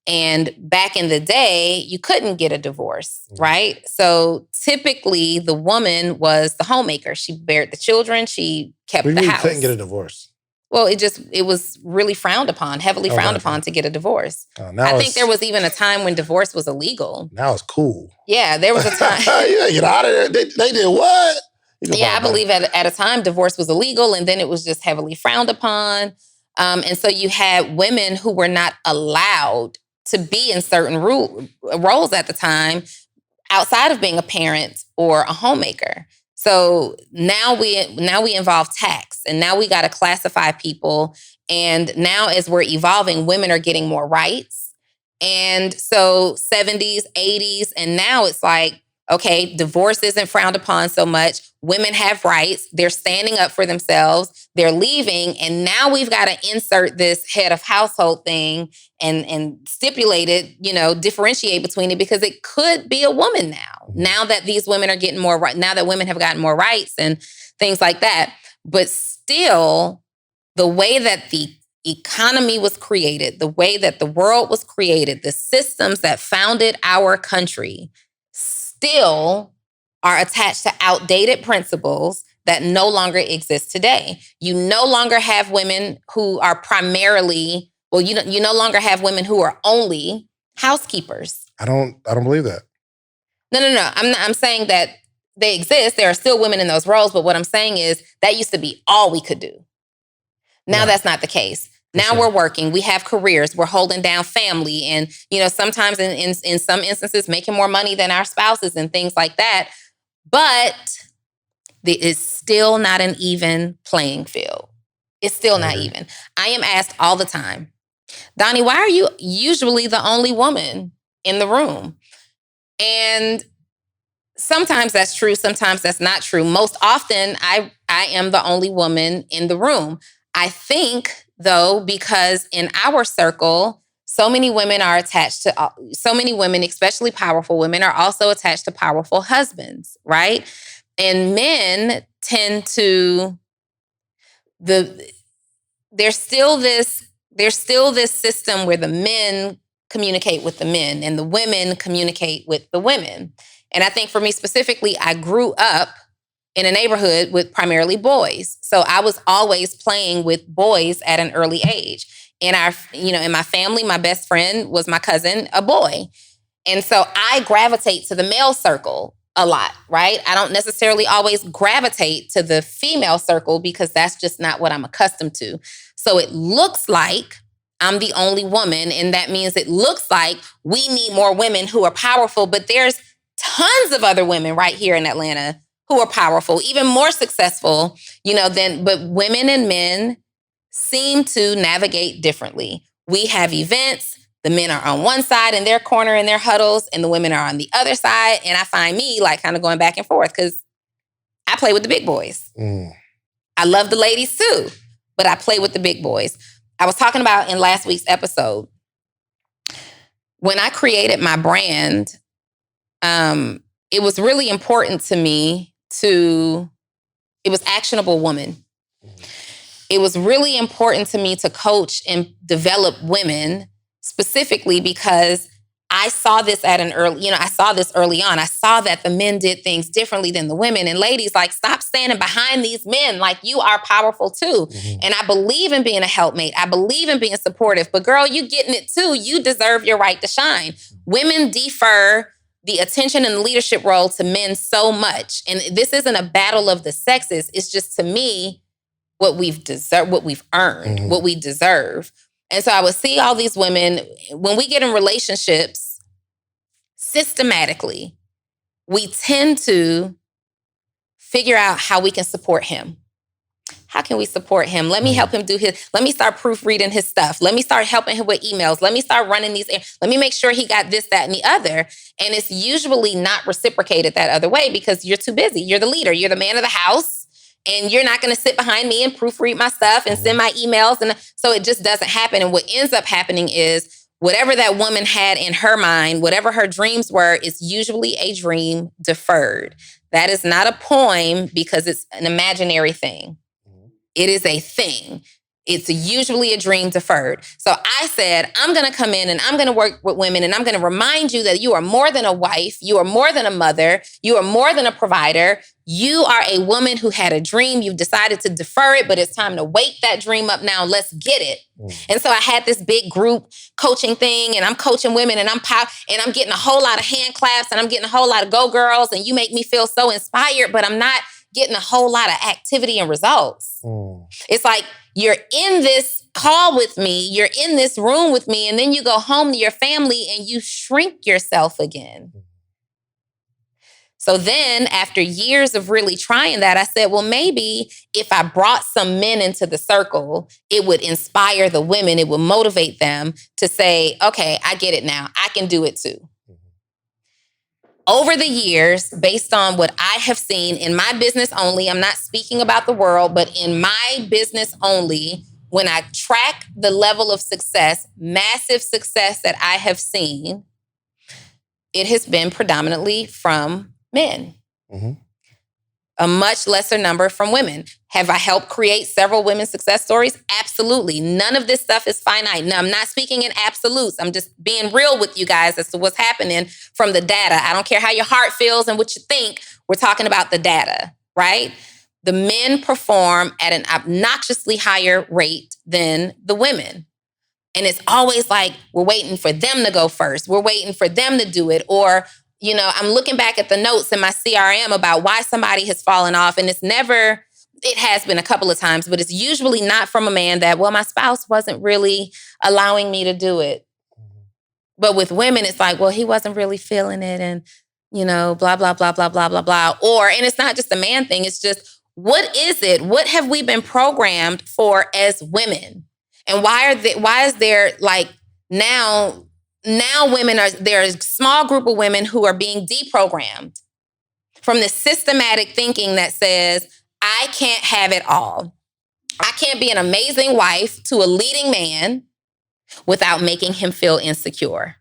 And back in the day, you couldn't get a divorce, right? So typically the woman was the homemaker. She bared the children. She kept the house. You couldn't get a divorce. Well, it was really frowned upon, heavily frowned upon to get a divorce. I think there was even a time when divorce was illegal. Now it's cool. Yeah, there was a time. Get out of there. They did what? Yeah, I believe at a time divorce was illegal, and then it was just heavily frowned upon. And so you had women who were not allowed to be in certain roles at the time outside of being a parent or a homemaker. So now we involve tax, and now we got to classify people. And now as we're evolving, women are getting more rights. And so 70s, 80s, and now it's like, okay, divorce isn't frowned upon so much. Women have rights. They're standing up for themselves. They're leaving. And now we've got to insert this head of household thing and stipulate it, differentiate between it, because it could be a woman now that these women are getting more right, now that women have gotten more rights and things like that. But still, the way that the economy was created, the way that the world was created, the systems that founded our country still are attached to outdated principles that no longer exist today. You no longer have women who are primarily, you no longer have women who are only housekeepers. I don't believe that. No. I'm saying that they exist. There are still women in those roles, but what I'm saying is that used to be all we could do. Now that's not the case. Now we're working, we have careers, we're holding down family, and sometimes in some instances making more money than our spouses and things like that. But it's still not an even playing field. It's still not even. I am asked all the time, Donni, why are you usually the only woman in the room? And sometimes that's true, sometimes that's not true. Most often, I am the only woman in the room. I think, though, because in our circle, so many women, especially powerful women, are also attached to powerful husbands, right? And men tend to, there's still this system where the men communicate with the men and the women communicate with the women. And I think for me specifically, I grew up in a neighborhood with primarily boys. So I was always playing with boys at an early age. In my family, my best friend was my cousin, a boy. And so I gravitate to the male circle a lot, right? I don't necessarily always gravitate to the female circle because that's just not what I'm accustomed to. So it looks like I'm the only woman, and that means it looks like we need more women who are powerful, but there's tons of other women right here in Atlanta who are powerful, even more successful, but women and men seem to navigate differently. We have events, the men are on one side in their corner in their huddles, and the women are on the other side. And I find me like kind of going back and forth because I play with the big boys. I love the ladies too, but I play with the big boys. I was talking about in last week's episode, when I created my brand, it was really important to me it was actionable woman. It was really important to me to coach and develop women specifically because I saw this I saw this early on. I saw that the men did things differently than the women. And ladies, like, stop standing behind these men. Like, you are powerful too. Mm-hmm. And I believe in being a helpmate. I believe in being supportive. But girl, you getting it too. You deserve your right to shine. Women defer the attention and the leadership role to men so much. And this isn't a battle of the sexes. It's just, to me, what we've earned, mm-hmm. what we deserve. And so I would see all these women, when we get in relationships, systematically, we tend to figure out how we can support him. How can we support him? Let me help him let me start proofreading his stuff. Let me start helping him with emails. Let me start running let me make sure he got this, that, and the other. And it's usually not reciprocated that other way because you're too busy. You're the leader. You're the man of the house. And you're not going to sit behind me and proofread my stuff and send my emails. And so it just doesn't happen. And what ends up happening is whatever that woman had in her mind, whatever her dreams were, is usually a dream deferred. That is not a poem because it's an imaginary thing. It is a thing. It's usually a dream deferred. So I said, I'm going to come in and I'm going to work with women and I'm going to remind you that you are more than a wife. You are more than a mother. You are more than a provider. You are a woman who had a dream. You've decided to defer it, but it's time to wake that dream up now. Let's get it. And so I had this big group coaching thing and I'm coaching women and I'm getting a whole lot of hand claps and I'm getting a whole lot of go girls and you make me feel so inspired, but I'm not getting a whole lot of activity and results. It's like, you're in this call with me, you're in this room with me, and then you go home to your family and you shrink yourself again. So then after years of really trying that, I said, well, maybe if I brought some men into the circle, it would inspire the women, it would motivate them to say, okay, I get it now. I can do it too. Over the years, based on what I have seen in my business only, I'm not speaking about the world, but in my business only, when I track the level of success, massive success that I have seen, it has been predominantly from men. Mm-hmm. A much lesser number from women. Have I helped create several women's success stories? Absolutely. None of this stuff is finite. Now, I'm not speaking in absolutes. I'm just being real with you guys as to what's happening from the data. I don't care how your heart feels and what you think. We're talking about the data, right? The men perform at an obnoxiously higher rate than the women. And it's always like, we're waiting for them to go first. We're waiting for them to do it. Or, you know, I'm looking back at the notes in my CRM about why somebody has fallen off. And it has been a couple of times, but it's usually not from a man that, well, my spouse wasn't really allowing me to do it. But with women, it's like, well, he wasn't really feeling it and, you know, blah, blah, blah, blah, blah, blah, blah. And it's not just a man thing. It's just, what is it? What have we been programmed for as women? And why is there like now women there is a small group of women who are being deprogrammed from this systematic thinking that says, I can't have it all. I can't be an amazing wife to a leading man without making him feel insecure.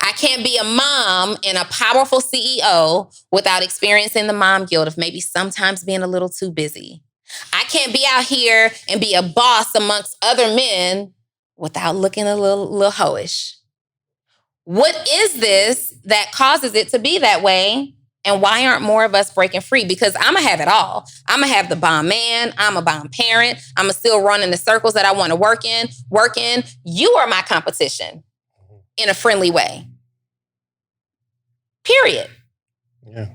I can't be a mom and a powerful CEO without experiencing the mom guilt of maybe sometimes being a little too busy. I can't be out here and be a boss amongst other men without looking a little hoish. What is this that causes it to be that way? And why aren't more of us breaking free? Because I'm going to have it all. I'm going to have the bomb man. I'm a bomb parent. I'm going to still run in the circles that I want to work in. You are my competition in a friendly way. Period. Yeah.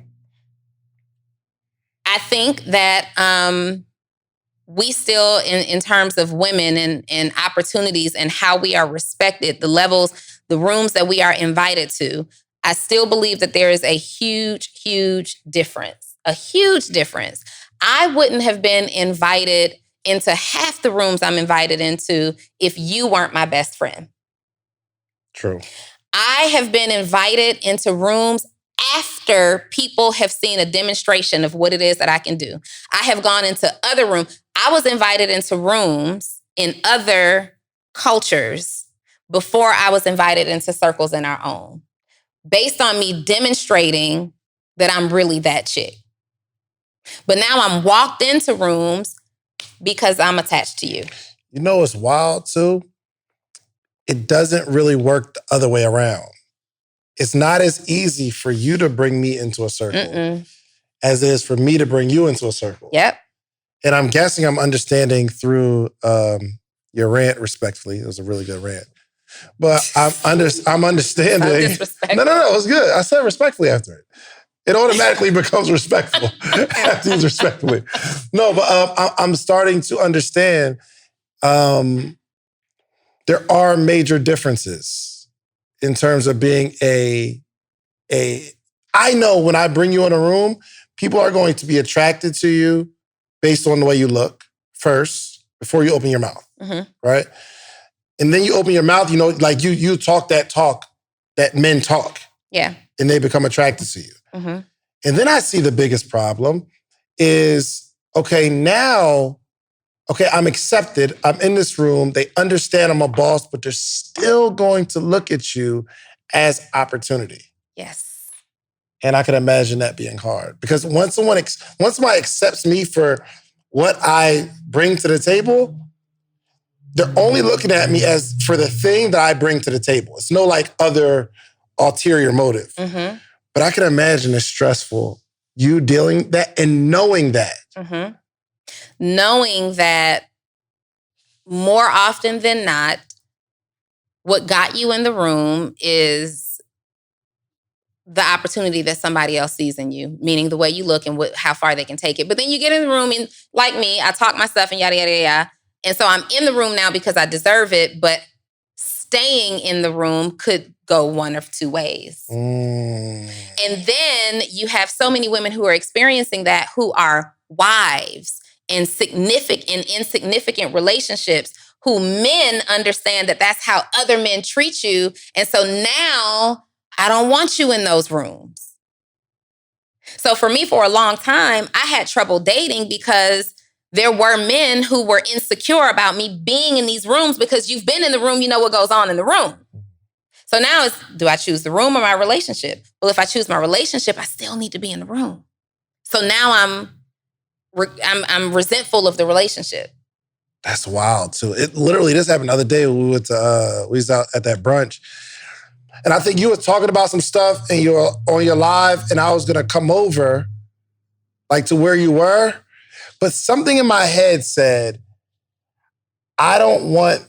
I think that we still, in terms of women and opportunities and how we are respected, the levels, the rooms that we are invited to, I still believe that there is a huge, huge difference. A huge difference. I wouldn't have been invited into half the rooms I'm invited into if you weren't my best friend. True. I have been invited into rooms after people have seen a demonstration of what it is that I can do. I have gone into other rooms. I was invited into rooms in other cultures before I was invited into circles in our own, based on me demonstrating that I'm really that chick. But now I'm walked into rooms because I'm attached to you. You know what's wild too? It doesn't really work the other way around. it's not as easy for you to bring me into a circle as it is for me to bring you into a circle. Yep. And I'm guessing I'm understanding through your rant respectfully. It was a really good rant. But I'm understanding. No, it was good. I said respectfully after it. It automatically becomes respectful after it's respectfully. No, but I'm starting to understand there are major differences in terms of being I know when I bring you in a room, people are going to be attracted to you based on the way you look first, before you open your mouth, right? And then you open your mouth, like you talk that men talk. Yeah. And they become attracted to you. And then I see the biggest problem is, I'm accepted. I'm in this room. They understand I'm a boss, but they're still going to look at you as opportunity. Yes. And I can imagine that being hard. Because once somebody accepts me for what I bring to the table, they're only looking at me as for the thing that I bring to the table. It's no like other ulterior motive. But I can imagine it's stressful, you dealing that and knowing that. Knowing that more often than not, what got you in the room is the opportunity that somebody else sees in you, meaning the way you look and how far they can take it. But then you get in the room and like me, I talk my stuff and yada, yada, yada. And so I'm in the room now because I deserve it, but staying in the room could go one of two ways. And then you have so many women who are experiencing that, who are wives in insignificant relationships, who men understand that that's how other men treat you. And so now I don't want you in those rooms. So for me, for a long time, I had trouble dating because there were men who were insecure about me being in these rooms, because you've been in the room, you know what goes on in the room. So now it's, do I choose the room or my relationship? Well, if I choose my relationship, I still need to be in the room. So now I'm resentful of the relationship. That's wild too. It literally, this happened the other day. We was out at that brunch. And I think you were talking about some stuff and you were on your live, and I was gonna come over like to where you were. But something in my head said, I don't want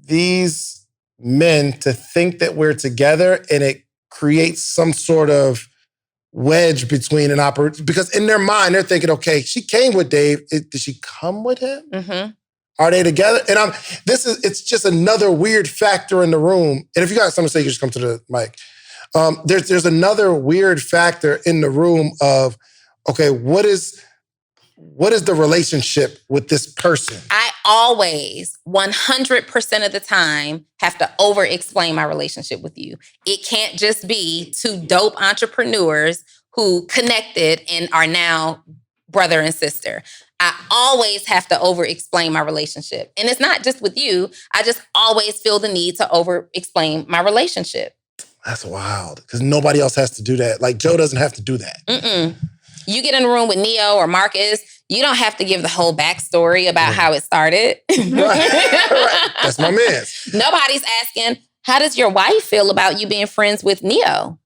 these men to think that we're together, and it creates some sort of wedge between an opportunity. Because in their mind, they're thinking, okay, she came with Dave. Did she come with him? Are they together? And it's just another weird factor in the room. And if you got something to say, you just come to the mic. There's another weird factor in the room of, okay, what is the relationship with this person? I always, 100% of the time, have to over-explain my relationship with you. It can't just be two dope entrepreneurs who connected and are now brother and sister. I always have to over-explain my relationship. And it's not just with you. I just always feel the need to over-explain my relationship. That's wild, because nobody else has to do that. Like, Joe doesn't have to do that. You get in a room with Neo or Marcus, you don't have to give the whole backstory about how it started. Right. That's my man. Nobody's asking, how does your wife feel about you being friends with Neo?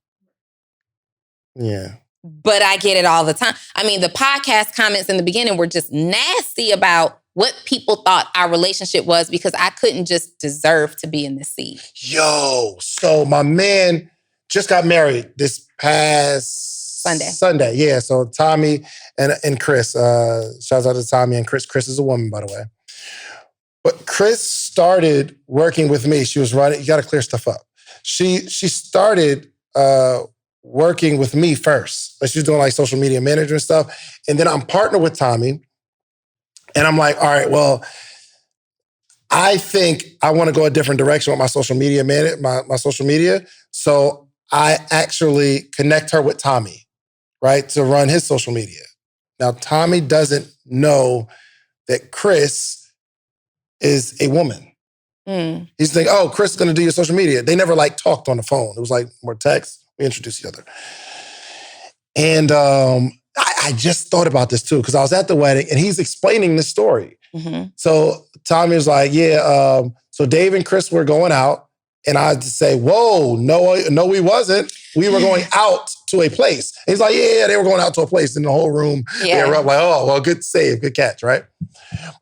Yeah. But I get it all the time. I mean, the podcast comments in the beginning were just nasty about what people thought our relationship was, because I couldn't just deserve to be in this seat. Yo, so my man just got married this past Sunday. Yeah, so Tommy and Chris. Shouts out to Tommy and Chris. Chris is a woman, by the way. But Chris started working with me. She was running. You got to clear stuff up. She started working with me first. Like, she was doing like social media management stuff. And then I'm partnered with Tommy. And I'm like, all right, well, I think I want to go a different direction with my social media, my social media. So I actually connect her with Tommy, right, to run his social media. Now, Tommy doesn't know that Chris is a woman. He's thinking, oh, Chris is going to do your social media. They never like talked on the phone. It was like more text. We introduced each other. And I just thought about this too, because I was at the wedding and he's explaining this story. So Tommy was like, yeah, so Dave and Chris were going out And I'd say, whoa, no, we wasn't. We were going out to a place. And he's like, yeah, they were going out to a place in the whole room. Yeah. They were like, oh, well, good save, good catch, right?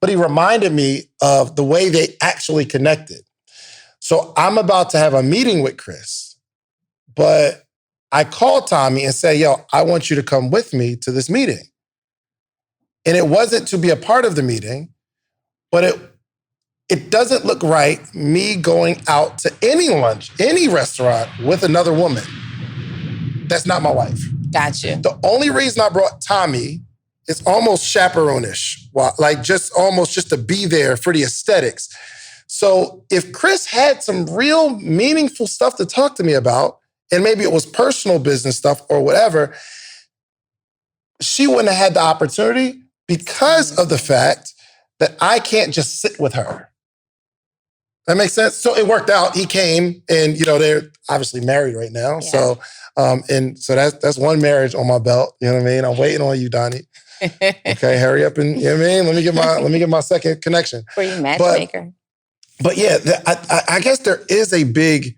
But he reminded me of the way they actually connected. So I'm about to have a meeting with Chris, but I called Tommy and say, yo, I want you to come with me to this meeting. And it wasn't to be a part of the meeting, but it doesn't look right me going out to any lunch, any restaurant with another woman. That's not my wife. Gotcha. The only reason I brought Tommy is almost chaperone-ish, like just to be there for the aesthetics. So if Chris had some real meaningful stuff to talk to me about, and maybe it was personal business stuff or whatever, she wouldn't have had the opportunity because of the fact that I can't just sit with her. That makes sense? So it worked out. He came and, they're obviously married right now. Yeah. So that's one marriage on my belt. You know what I mean? I'm waiting on you, Donni. Okay, hurry up and, you know what I mean? Let me get my second connection. For you, matchmaker. But yeah, I guess there is a big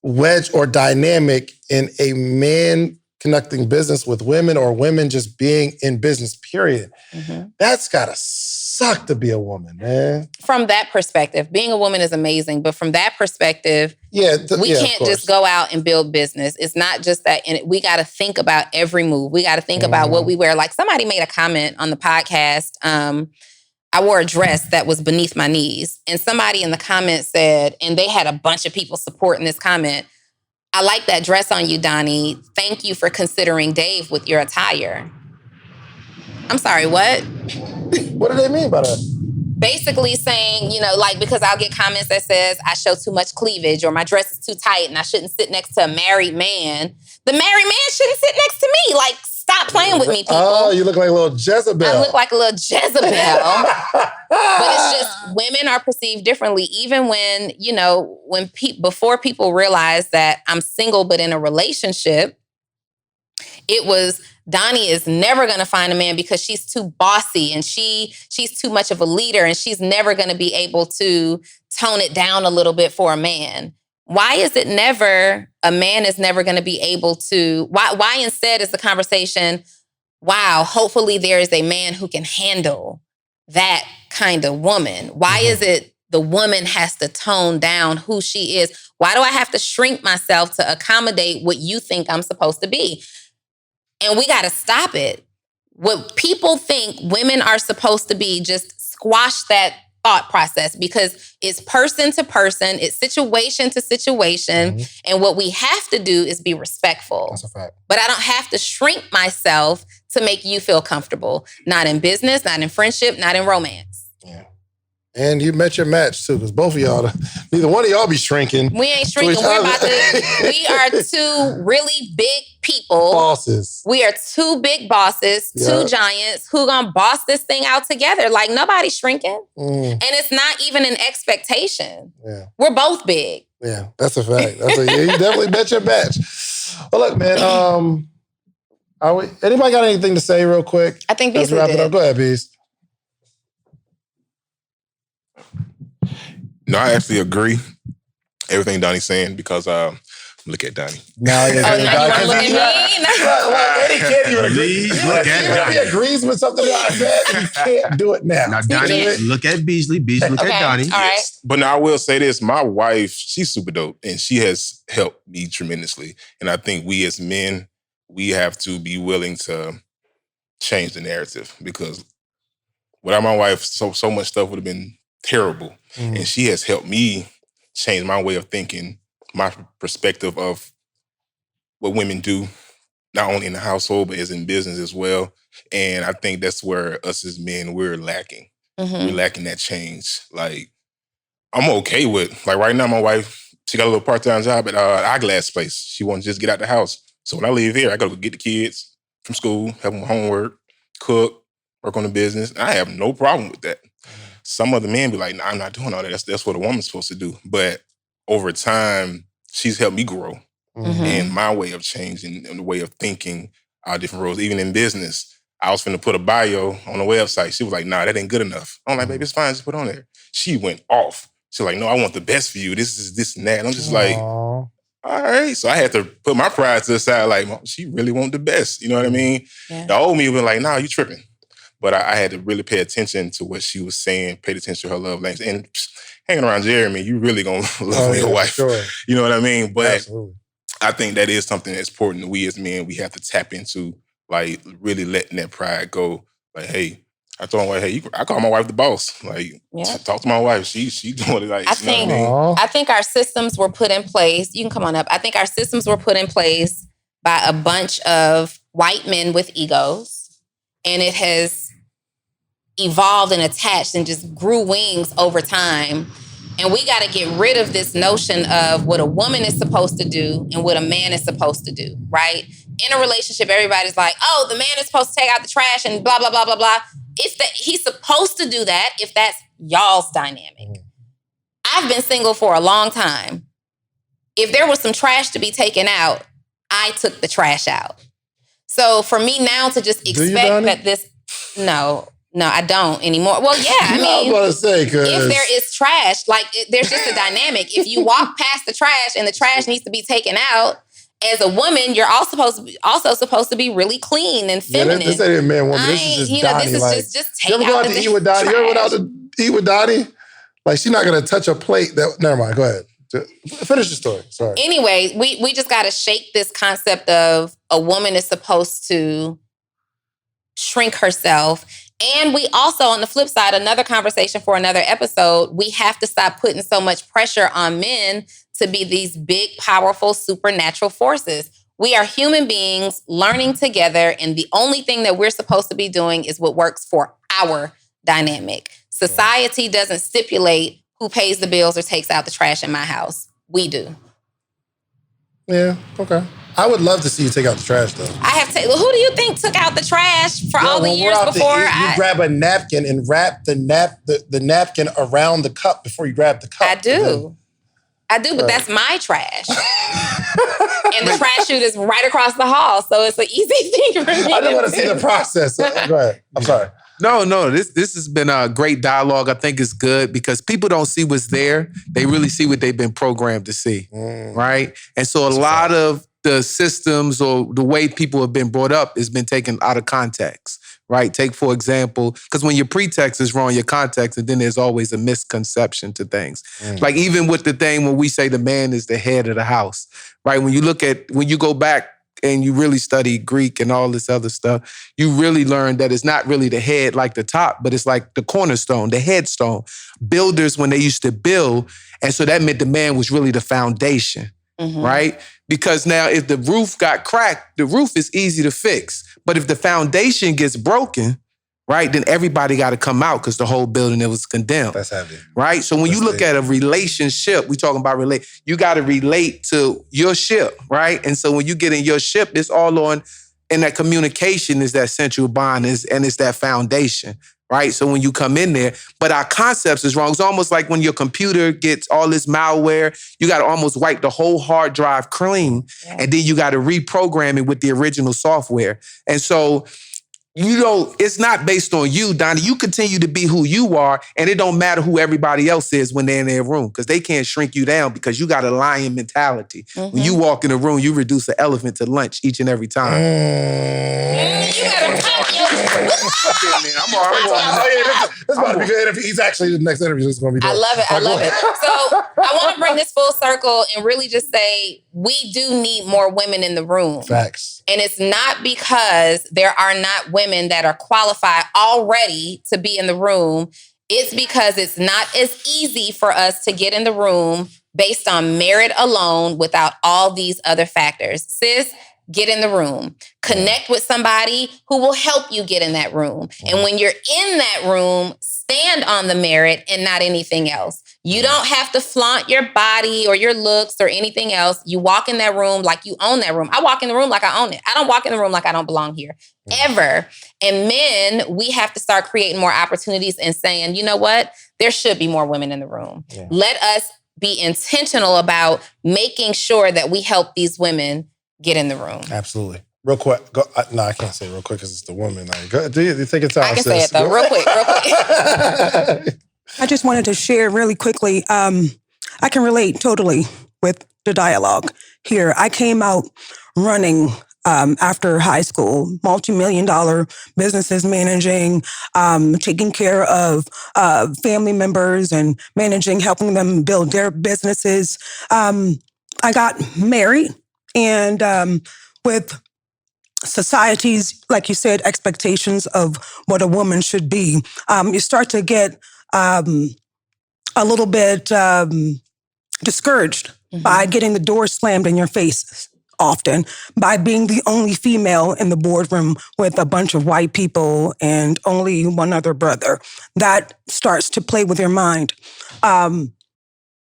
wedge or dynamic in a man conducting business with women or women just being in business, period. Mm-hmm. That's gotta suck to be a woman, man. From that perspective, being a woman is amazing, but from that perspective, we can't just go out and build business. It's not just that. And we gotta think about every move. We gotta think about what we wear. Like somebody made a comment on the podcast, I wore a dress that was beneath my knees. And somebody in the comments said, and they had a bunch of people supporting this comment, I like that dress on you, Donni. Thank you for considering Dave with your attire. I'm sorry, what? What do they mean by that? Basically saying, because I'll get comments that says I show too much cleavage or my dress is too tight and I shouldn't sit next to a married man. The married man shouldn't sit next to me. Like, stop playing with me, people. Oh, you look like a little Jezebel. I look like a little Jezebel. But it's just women are perceived differently. Even when, before people realize that I'm single but in a relationship, it was Donni is never going to find a man because she's too bossy and she's too much of a leader and she's never going to be able to tone it down a little bit for a man. Why is it never, a man is never going to be able to, why instead is the conversation, wow, hopefully there is a man who can handle that kind of woman? Why is it the woman has to tone down who she is? Why do I have to shrink myself to accommodate what you think I'm supposed to be? And we got to stop it. What people think women are supposed to be, just squash that thought process because it's person to person, it's situation to situation. And what we have to do is be respectful. That's a fact. But I don't have to shrink myself to make you feel comfortable. Not in business, not in friendship, not in romance. Yeah. And you met your match too, because both of y'all, neither one of y'all be shrinking. We ain't shrinking. We are two really big people. Bosses. We are two big bosses, two giants who gonna boss this thing out together. Like nobody's shrinking. And it's not even an expectation. Yeah. We're both big. Yeah, that's a fact. You definitely met your match. Well, look, man, anybody got anything to say real quick? I think Beasley did. It up. Go ahead, Beast. No, I actually agree everything Donnie's saying because look at Donni. No, you want to look at me? Eddie can't even agree. Look at He agrees with something that I said. You can't do it now. Now, Donni, look at Beasley. Beasley, look at Donni. All right. But now I will say this. My wife, she's super dope and she has helped me tremendously. And I think we as men, we have to be willing to change the narrative because without my wife, so much stuff would have been terrible. And she has helped me change my way of thinking, my perspective of what women do, not only in the household, but as in business as well. And I think that's where us as men, we're lacking. We're lacking that change. Like, I'm okay with, like right now, my wife, she got a little part-time job at an eyeglass place. She wants to just get out the house. So when I leave here, I got to go get the kids from school, have them homework, cook, work on the business. I have no problem with that. Some other men be like, nah, I'm not doing all that. That's what a woman's supposed to do. But over time, she's helped me grow in my way of changing and the way of thinking our different roles. Even in business, I was finna put a bio on a website. She was like, nah, that ain't good enough. I'm like, baby, it's fine. Just put it on there. She went off. She's like, no, I want the best for you. This is this and that. And I'm just like, all right. So I had to put my pride to the side, like, she really want the best. You know what I mean? Yeah. The old me was like, nah, you tripping. But I had to really pay attention to what she was saying, paid attention to her love language. And hanging around Jeremy, you really gonna love your wife. Sure. You know what I mean? But absolutely. I think that is something that's important. We as men, we have to tap into, like, really letting that pride go. Like, hey, I told my wife, hey, I call my wife the boss. Like, talk to my wife. She doing it like, I think our systems were put in place. You can come on up. I think our systems were put in place by a bunch of white men with egos. And it has evolved and attached and just grew wings over time. And we got to get rid of this notion of what a woman is supposed to do and what a man is supposed to do, right? In a relationship, everybody's like, oh, the man is supposed to take out the trash and blah, blah, blah, blah, blah. It's that he's supposed to do that if that's y'all's dynamic. I've been single for a long time. If there was some trash to be taken out, I took the trash out. So for me now to just expect that this, no, I don't anymore. Well, yeah, I mean, I was about to say, if there is trash, like there's just a dynamic. If you walk past the trash and the trash needs to be taken out, as a woman, you're also supposed to be really clean and feminine. Yeah, this ain't a man woman. This is just Donni. This is like, just take out the trash. You ever go out to eat with Donni? You ever went out to eat with Donni? Like, she's not going to touch a plate. Never mind. Go ahead. Finish the story. Sorry. Anyway, we just got to shake this concept of a woman is supposed to shrink herself. And we also, on the flip side, another conversation for another episode, we have to stop putting so much pressure on men to be these big, powerful, supernatural forces. We are human beings learning together, and the only thing that we're supposed to be doing is what works for our dynamic. Society doesn't stipulate who pays the bills or takes out the trash in my house. We do. Yeah, okay. I would love to see you take out the trash, though. Who do you think took out the trash for all the years before? You grab a napkin and wrap the napkin around the cup before you grab the cup. I do, but that's my trash. And the trash chute is right across the hall, so it's an easy thing for me. I don't want to see the process. Go ahead. I'm sorry. No, this has been a great dialogue. I think it's good because people don't see what's there. They really see what they've been programmed to see, right? And so a lot of the systems or the way people have been brought up has been taken out of context, right? Take, for example, because when your pretext is wrong, your context, and then there's always a misconception to things. Like even with the thing when we say the man is the head of the house, right? When you go back and you really study Greek and all this other stuff, you really learn that it's not really the head like the top, but it's like the cornerstone, the headstone. Builders, when they used to build, and so that meant the man was really the foundation, right? Because now if the roof got cracked, the roof is easy to fix. But if the foundation gets broken, right, then everybody got to come out because the whole building it was condemned. That's heavy. Right? So when you look at a relationship, we talking about you got to relate to your ship, right? And so when you get in your ship, it's all on, and that communication is that central bond and it's that foundation, right? So when you come in there, but our concepts is wrong. It's almost like when your computer gets all this malware, you got to almost wipe the whole hard drive clean, and then you got to reprogram it with the original software. And so it's not based on you, Donni. You continue to be who you are, and it don't matter who everybody else is when they're in their room, because they can't shrink you down because you got a lion mentality. When you walk in a room, you reduce an elephant to lunch each and every time. This about to be good. He's actually the next interview is going to be. I love it. So I want to bring this full circle and really just say we do need more women in the room. Facts. And it's not because there are not women that are qualified already to be in the room. It's because it's not as easy for us to get in the room based on merit alone without all these other factors. Sis, get in the room. Connect with somebody who will help you get in that room. And when you're in that room, stand on the merit and not anything else. You don't have to flaunt your body or your looks or anything else. You walk in that room like you own that room. I walk in the room like I own it. I don't walk in the room like I don't belong here, ever. And men, we have to start creating more opportunities and saying, you know what? There should be more women in the room. Yeah. Let us be intentional about making sure that we help these women get in the room. Absolutely. Real quick. No, I can't say real quick because it's the woman. Like, do you think it's time? I can say it though. Real quick. I just wanted to share really quickly. I can relate totally with the dialogue here. I came out running after high school, multi-million-dollar businesses managing, taking care of family members and managing, helping them build their businesses. I got married, and with society's, like you said, expectations of what a woman should be, you start to get a little bit discouraged by getting the door slammed in your face often, by being the only female in the boardroom with a bunch of white people and only one other brother. That starts to play with your mind.